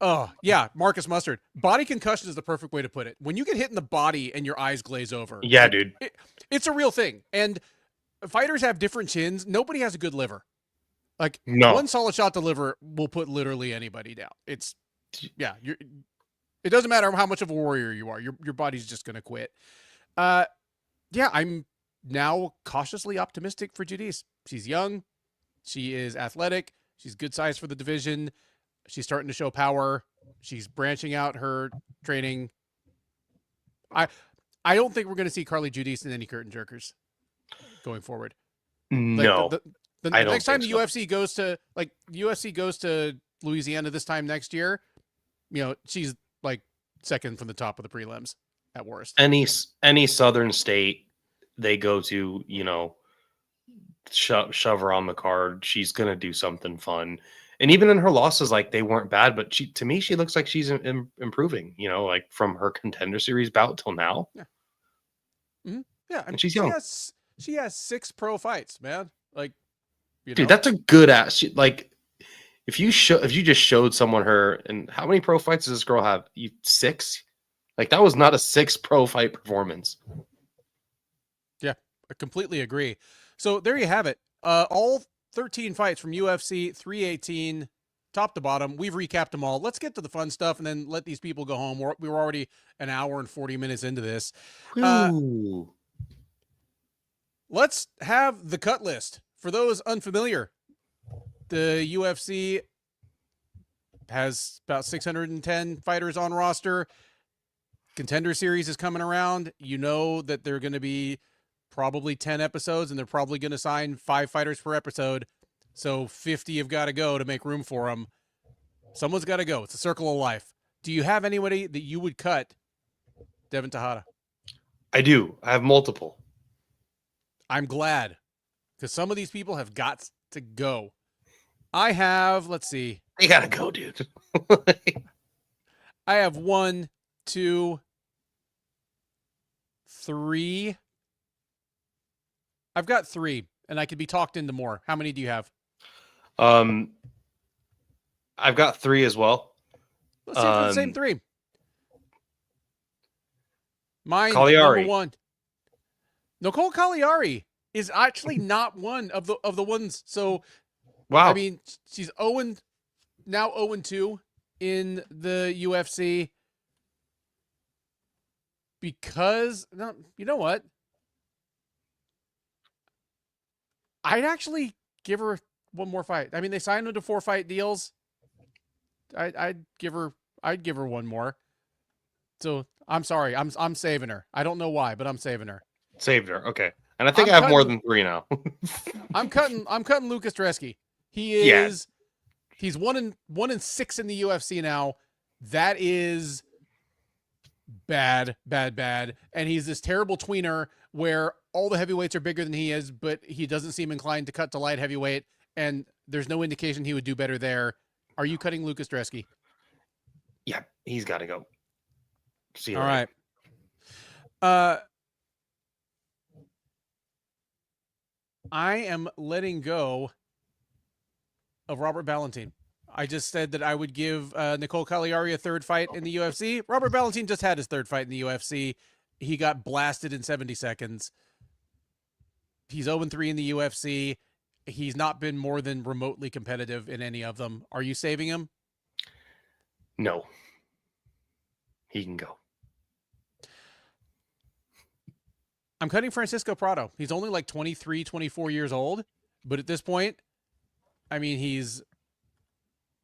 Oh, yeah, Marcus Mustard. Body concussion is the perfect way to put it. When you get hit in the body and your eyes glaze over. Yeah, dude. It's a real thing. And fighters have different chins. Nobody has a good liver. Like, one solid shot to liver will put literally anybody down. It doesn't matter how much of a warrior you are. Your body's just going to quit. Yeah, I'm now cautiously optimistic for Judice. She's young. She is athletic. She's good size for the division. She's starting to show power. She's branching out her training. I don't think we're going to see Carly Judice in any curtain jerkers going forward. No, like the next time the UFC goes to Louisiana this time next year, she's like second from the top of the prelims at worst. Any southern state they go to, shove her on the card. She's going to do something fun. And even in her losses, like, they weren't bad, but to me, she looks like she's improving, like from her Contender Series bout till now. Yeah. Mm-hmm. Yeah. And she's young. She has 6 pro fights, man. Like, dude, that's a good ass. Like, if you just showed someone her, and how many pro fights does this girl have? 6? Like, that was not a 6 pro fight performance. Yeah, I completely agree. So there you have it. All 13 fights from UFC 318, top to bottom. We've recapped them all. Let's get to the fun stuff and then let these people go home. We were already an hour and 40 minutes into this. Let's have the cut list. For those unfamiliar, the UFC has about 610 fighters on roster. Contender Series is coming around. You know that they're going to be probably 10 episodes, and they're probably going to sign 5 fighters per episode. So 50 have got to go to make room for them. Someone's got to go. It's a circle of life. Do you have anybody that you would cut, Devin Tejada? I do. I have multiple. I'm glad, because some of these people have got to go. I have, let's see. They got to go, dude. I have 1, 2, 3. I've got 3, and I could be talked into more. How many do you have? I've got 3 as well. Let's see if it's the same 3. Mine, Cagliari. number 1. Nicole Cagliari is actually not one of the ones. So, wow. I mean, she's now 0-2 in the UFC because, you know what? I'd actually give her one more fight. I mean, they signed her to 4 fight deals. I'd give her one more. So I'm sorry. I'm saving her. I don't know why, but I'm saving her. Saved her. Okay. And I think I have more than 3 now. I'm cutting Lucas Dresky. He's 1-6 in the UFC now. That is bad. And he's this terrible tweener where all the heavyweights are bigger than he is, but he doesn't seem inclined to cut to light heavyweight, and there's no indication he would do better there. Are you cutting Lucas Dresky? Yeah, he's got to go. See you all later. Right. I am letting go of Robert Valentine. I just said that I would give Nicole Cagliari a third fight in the UFC. Robert Valentin just had his third fight in the UFC. He got blasted in 70 seconds. He's 0-3 in the UFC. He's not been more than remotely competitive in any of them. Are you saving him? No. He can go. I'm cutting Francisco Prado. He's only like 23, 24 years old. But at this point, I mean, he's,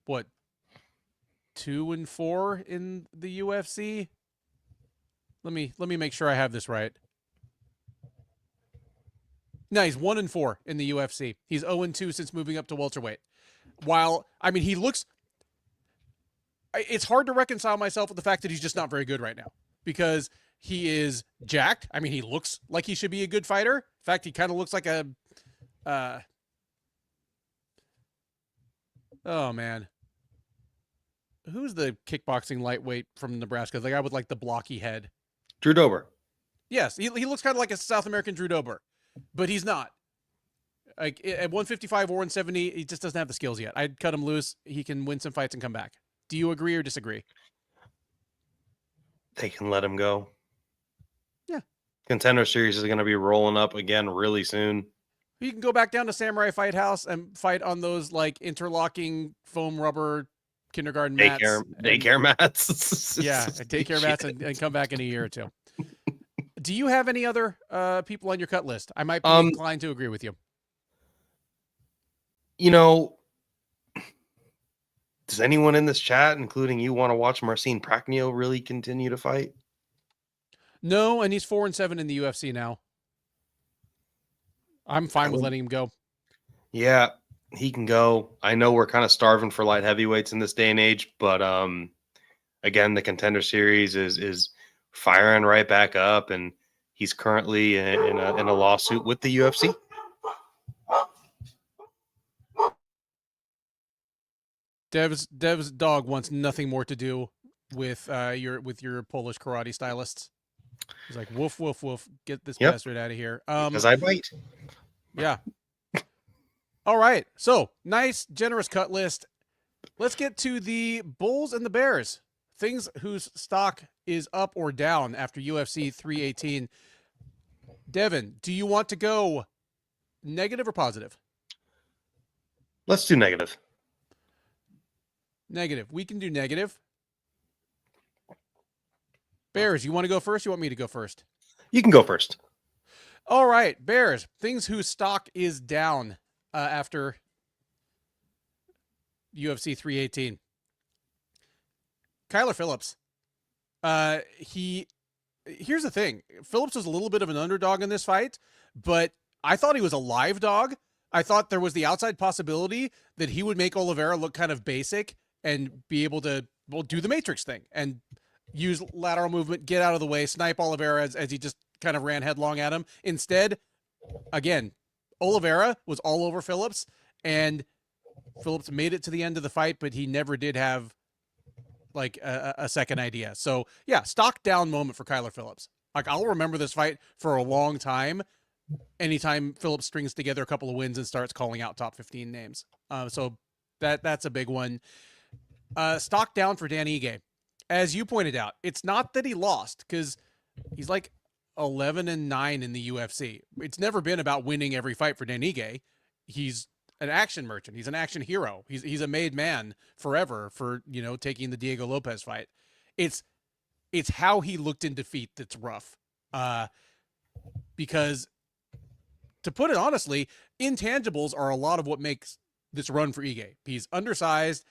what, 2-4 in the UFC? Let me make sure I have this right. No, he's 1-4 in the UFC. He's 0-2 since moving up to welterweight. While, I mean, he looks... It's hard to reconcile myself with the fact that he's just not very good right now. Because he is jacked. I mean, he looks like he should be a good fighter. In fact, he kind of looks like a... oh, man. Who's the kickboxing lightweight from Nebraska? The guy with, like, the blocky head. Drew Dober. Yes, he looks kind of like a South American Drew Dober. But he's not. Like, at 155 or 170, he just doesn't have the skills yet. I'd cut him loose. He can win some fights and come back. Do you agree or disagree? They can let him go. Yeah. Contender Series is going to be rolling up again really soon. You can go back down to Samurai Fight House and fight on those, like, interlocking foam rubber kindergarten mats. Daycare mats. Yeah, daycare mats and come back in a year or two. Do you have any other people on your cut list? I might be inclined to agree with you. You know, does anyone in this chat, including you, want to watch Marcin Prachnio really continue to fight? No, and he's 4-7 in the UFC now. I'm fine with letting him go. Yeah, he can go. I know we're kind of starving for light heavyweights in this day and age, but again, the Contender Series is firing right back up, and he's currently in a lawsuit with the UFC. Dev's dog wants nothing more to do with your Polish karate stylists. He's like, woof, woof, woof. Get this bastard out of here. Because I bite. Yeah. All right. So, nice, generous cut list. Let's get to the Bulls and the Bears. Things whose stock is up or down after UFC 318. Devin, do you want to go negative or positive? Let's do negative. Negative. We can do negative. Bears, you want to go first? You want me to go first? You can go first. All right. Bears, things whose stock is down after UFC 318. Kyler Phillips. Here's the thing. Phillips was a little bit of an underdog in this fight, but I thought he was a live dog. I thought there was the outside possibility that he would make Oliveira look kind of basic and be able to, do the Matrix thing and use lateral movement, get out of the way, snipe Oliveira as he just kind of ran headlong at him. Instead, again, Oliveira was all over Phillips, and Phillips made it to the end of the fight, but he never did have like a second idea. So yeah, stock down moment for Kyler Phillips. Like, I'll remember this fight for a long time. Anytime Phillips strings together a couple of wins and starts calling out top 15 names. So that's a big one. Stock down for Dan Ige. As you pointed out, it's not that he lost, because he's like 11-9 in the UFC. It's never been about winning every fight for Dan Ige. He's an action merchant. He's an action hero. He's a made man forever for, taking the Diego Lopez fight. It's how he looked in defeat that's rough. Because, to put it honestly, intangibles are a lot of what makes this run for Ige. He's undersized,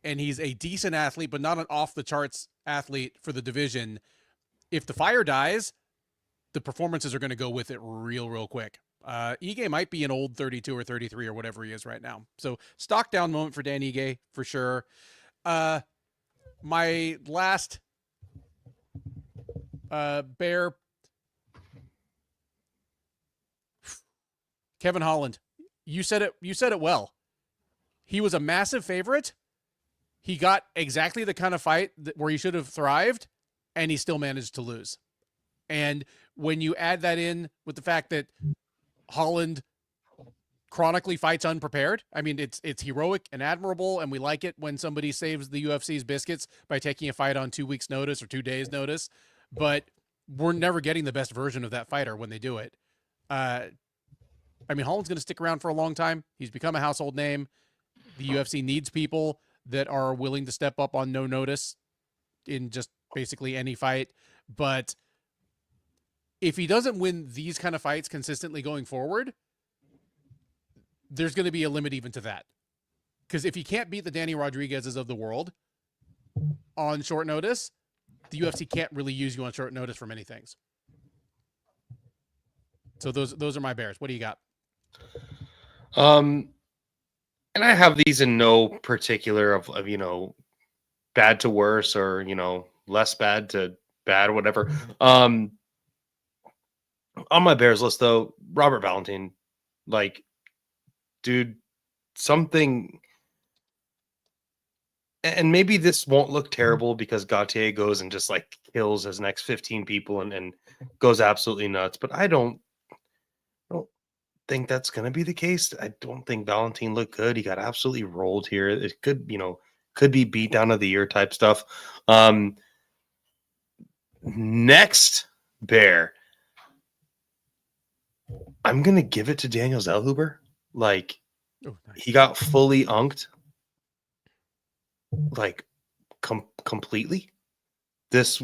and he's a decent athlete, but not an off-the-charts athlete for the division. If the fire dies, the performances are going to go with it real quick. Ige might be an old 32 or 33 or whatever he is right now. So, stock down moment for Dan Ige, for sure. My last Bear... Kevin Holland. You said it well. He was a massive favorite. He got exactly the kind of fight where he should have thrived, and he still managed to lose. And when you add that in with the fact that Holland chronically fights unprepared. I mean, it's heroic and admirable, and we like it when somebody saves the UFC's biscuits by taking a fight on 2 weeks' notice or 2 days' notice. But we're never getting the best version of that fighter when they do it. I mean, Holland's going to stick around for a long time. He's become a household name. The UFC needs people that are willing to step up on no notice in just basically any fight. But if he doesn't win these kind of fights consistently going forward, there's going to be a limit even to that. Because if he can't beat the Danny Rodriguez's of the world on short notice, the UFC can't really use you on short notice for many things. So those are my bears. What do you got? And I have these in no particular of bad to worse or less bad to bad, whatever. On my bears list though, Robert Valentin, like, dude, something. And maybe this won't look terrible because Gautier goes and just like kills his next 15 people and goes absolutely nuts. But I don't think that's going to be the case. I don't think Valentin looked good. He got absolutely rolled here. It could be beat down of the year type stuff. Next bear, I'm going to give it to Daniel Zellhuber. Like, he got fully unked. Like, completely. This,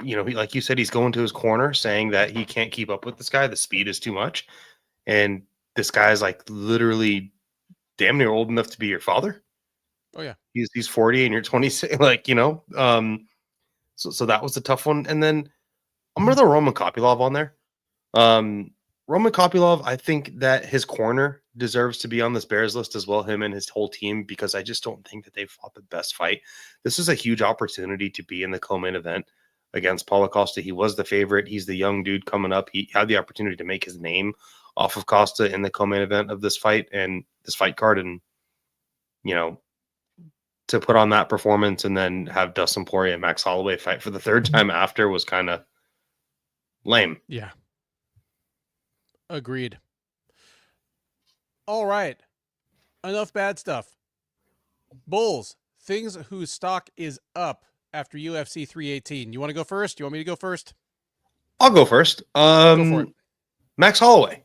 like you said, he's going to his corner saying that he can't keep up with this guy. The speed is too much. And this guy's like literally damn near old enough to be your father. Oh yeah. He's 40 and you're 26. Like, so that was a tough one. And then I'm going to throw Roman Kopylov on there. Roman Kopylov, I think that his corner deserves to be on this Bears list as well, him and his whole team, because I just don't think that they fought the best fight. This is a huge opportunity to be in the co-main event against Paulo Costa. He was the favorite. He's the young dude coming up. He had the opportunity to make his name off of Costa in the co-main event of this fight and this fight card. And, to put on that performance and then have Dustin Poirier and Max Holloway fight for the third time after was kind of lame. Yeah. Agreed. All right. Enough bad stuff. Bulls, things whose stock is up after UFC 318. You want to go first? You want me to go first? I'll go first. Go for it. Max Holloway.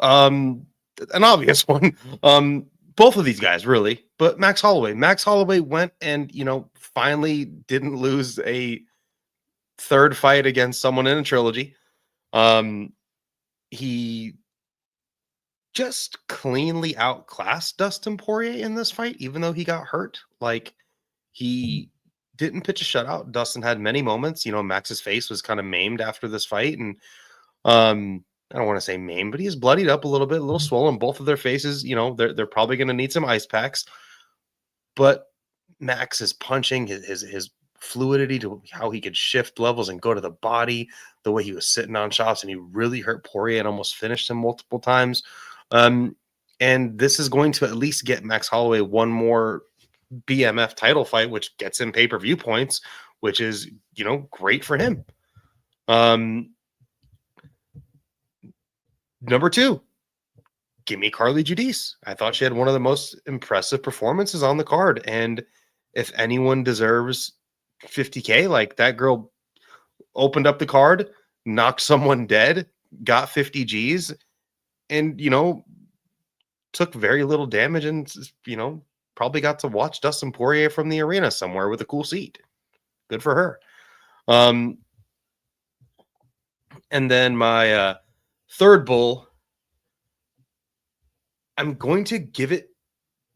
An obvious one. Both of these guys, really. But Max Holloway went and, finally didn't lose a third fight against someone in a trilogy. He just cleanly outclassed Dustin Poirier in this fight, even though he got hurt. Like, he didn't pitch a shutout. Dustin had many moments. Max's face was kind of maimed after this fight. And I don't want to say maimed, but he's bloodied up a little bit, a little swollen. Both of their faces, they're probably going to need some ice packs. But Max is punching, his fluidity to how he could shift levels and go to the body, the way he was sitting on shots, and he really hurt Poirier and almost finished him multiple times. And this is going to at least get Max Holloway one more BMF title fight, which gets him pay-per-view points, which is, great for him. Number 2, give me Carly Giudice. I thought she had one of the most impressive performances on the card. And if anyone deserves 50K, like, that girl opened up the card, knocked someone dead, got 50 G's, and, took very little damage and, probably got to watch Dustin Poirier from the arena somewhere with a cool seat. Good for her. And then my third bull, I'm going to give it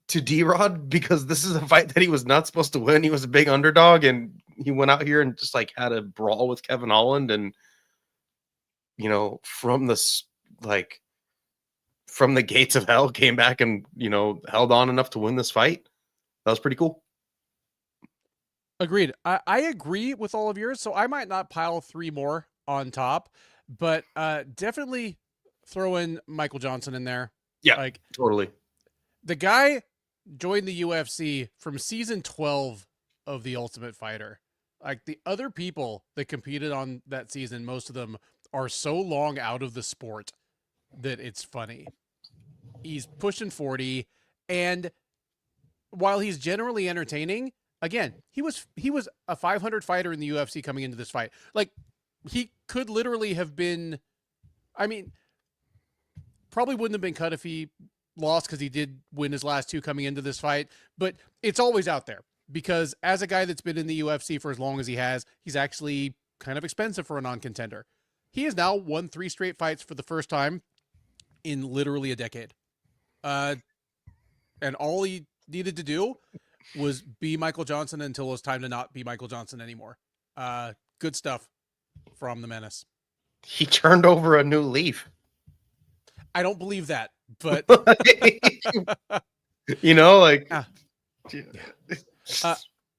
to D-Rod because this is a fight that he was not supposed to win. He was a big underdog, and he went out here and just like had a brawl with Kevin Holland, and from the gates of hell came back and held on enough to win this fight. That was pretty cool. Agreed. I agree with all of yours, so I might not pile 3 more on top, but definitely throw in Michael Johnson in there. Yeah, like, totally. The guy joined the UFC from season 12 of The Ultimate Fighter. Like, the other people that competed on that season, most of them are so long out of the sport that it's funny. He's pushing 40, and while he's generally entertaining, again, he was a 500 fighter in the UFC coming into this fight. Like, he could literally have been, I mean, probably wouldn't have been cut if he lost, because he did win his last two coming into this fight, but it's always out there because as a guy that's been in the UFC for as long as he has, he's actually kind of expensive for a non-contender. He has now won 3 straight fights for the first time in literally a decade. And all he needed to do was be Michael Johnson until it was time to not be Michael Johnson anymore. Good stuff from the Menace. He turned over a new leaf. I don't believe that, but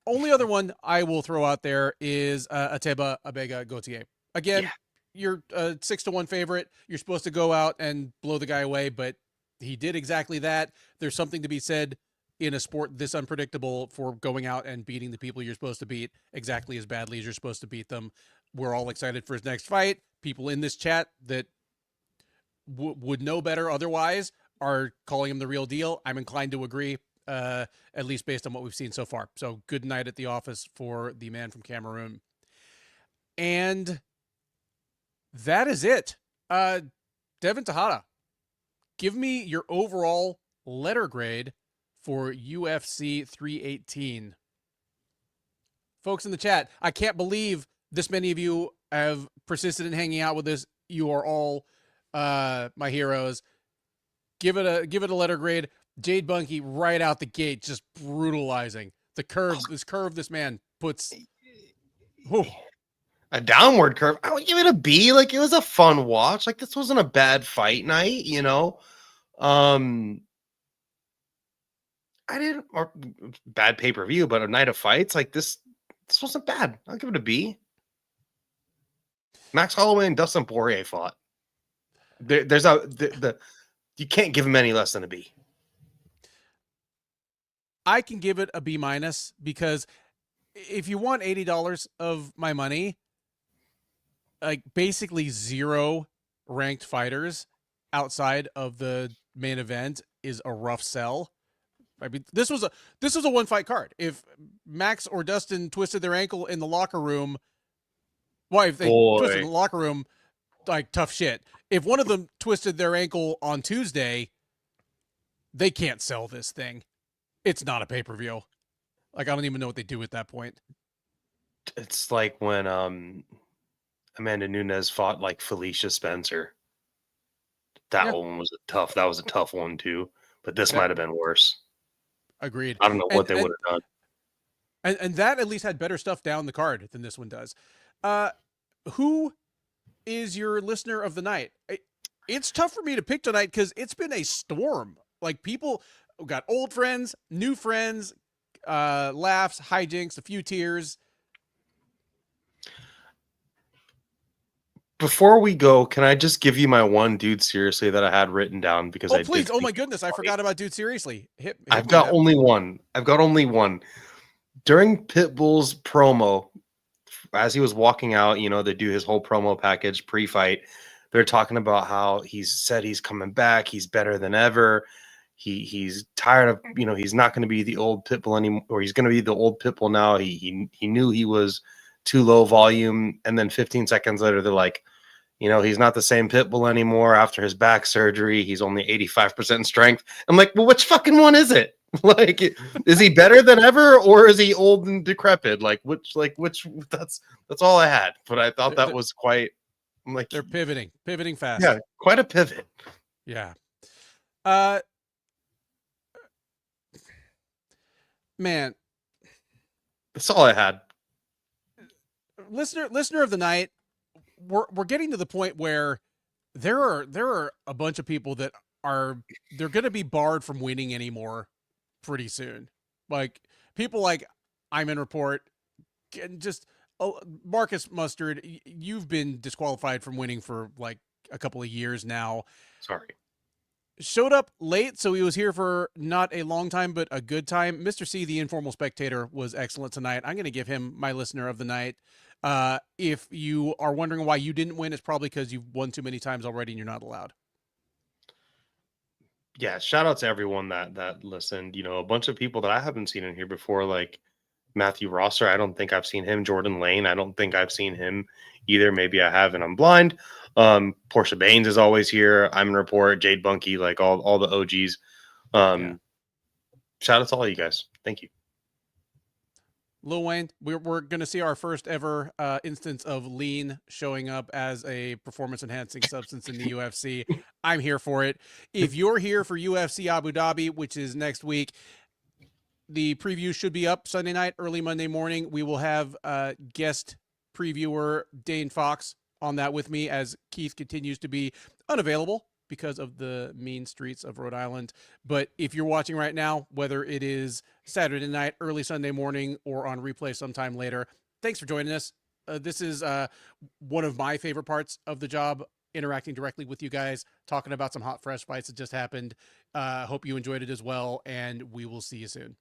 only other one I will throw out there is Ateba Abega Gautier. Again, you're a 6-1 favorite. You're supposed to go out and blow the guy away, but he did exactly that. There's something to be said in a sport this unpredictable for going out and beating the people you're supposed to beat exactly as badly as you're supposed to beat them. We're all excited for his next fight. People in this chat that would know better otherwise are calling him the real deal. I'm inclined to agree, at least based on what we've seen so far. So good night at the office for the man from Cameroon. And that is it. Devin Tejada, give me your overall letter grade for UFC 318. Folks in the chat, I can't believe this many of you have persisted in hanging out with us. You are all my heroes. Give it a letter grade. Jade Bunky right out the gate, just brutalizing the curve. This man puts a downward curve. I would give it a B. Like, it was a fun watch. Like, this wasn't a bad fight night, you know. I didn't, or bad pay-per-view, but a night of fights like this wasn't bad. I'll give it a B. Max Holloway and Dustin Poirier fought. You can't give him any less than a B. I can give it a B- because if you want $80 of my money, like basically 0 ranked fighters outside of the main event is a rough sell. I mean, this was a 1-fight card. If Max or Dustin twisted their ankle in the locker room, if they twisted in the locker room, like, tough shit. If one of them twisted their ankle on Tuesday, they can't sell this thing. It's not a pay-per-view. Like, I don't even know what they do at that point. It's like when Amanda Nunes fought like Felicia Spencer. That one was that was a tough one too. But this might have been worse. Agreed. I don't know what they would have done. And that at least had better stuff down the card than this one does. Who is your listener of the night? It's tough for me to pick tonight because it's been a storm. Like, people got old friends, new friends, laughs, hijinks, a few tears. Before we go, can I just give you my one dude seriously that I had written down because please. Oh my goodness, I forgot about dude seriously. I've got only one. During Pitbull's promo, as he was walking out, you know, they do his whole promo package pre-fight. They're talking about how he's said he's coming back. He's better than ever. He's tired of, you know, he's not going to be the old Pitbull anymore, or he's going to be the old Pitbull now. He knew he was too low volume. And then 15 seconds later, they're like, you know, he's not the same Pitbull anymore after his back surgery. He's only 85% strength. I'm like, well, which fucking one is it? Like, is he better than ever, or is he old and decrepit? Which, that's all I had. But I thought that was quite, I'm like, they're pivoting fast. Yeah, quite a pivot. Yeah. Man, that's all I had. Listener of the night, we're getting to the point where there are a bunch of people that they're going to be barred from winning anymore pretty soon. Like, people like I'm in Report, just Marcus Mustard. You've been disqualified from winning for like a couple of years now. Sorry. Showed up late, so he was here for not a long time, but a good time. Mr. C, the informal spectator, was excellent tonight. I'm going to give him my listener of the night. If you are wondering why you didn't win, it's probably because you've won too many times already and you're not allowed. Yeah, shout out to everyone that listened. You know, a bunch of people that I haven't seen in here before, like Matthew Rosser. I don't think I've seen him. Jordan Lane. I don't think I've seen him either. Maybe I have, and I'm blind. Portia Baines is always here. I'm in report. Jade Bunky, like all the OGs. Yeah. Shout out to all you guys. Thank you. Lil Wayne, we're going to see our first ever instance of lean showing up as a performance enhancing substance in the UFC. I'm here for it. If you're here for UFC Abu Dhabi, which is next week, the preview should be up Sunday night, early Monday morning. We will have guest previewer Dane Fox on that with me as Keith continues to be unavailable because of the mean streets of Rhode Island. But if you're watching right now, whether it is Saturday night, early Sunday morning, or on replay sometime later, thanks for joining us. This is one of my favorite parts of the job, interacting directly with you guys, talking about some hot, fresh fights that just happened. Hope you enjoyed it as well, and we will see you soon.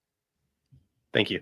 Thank you.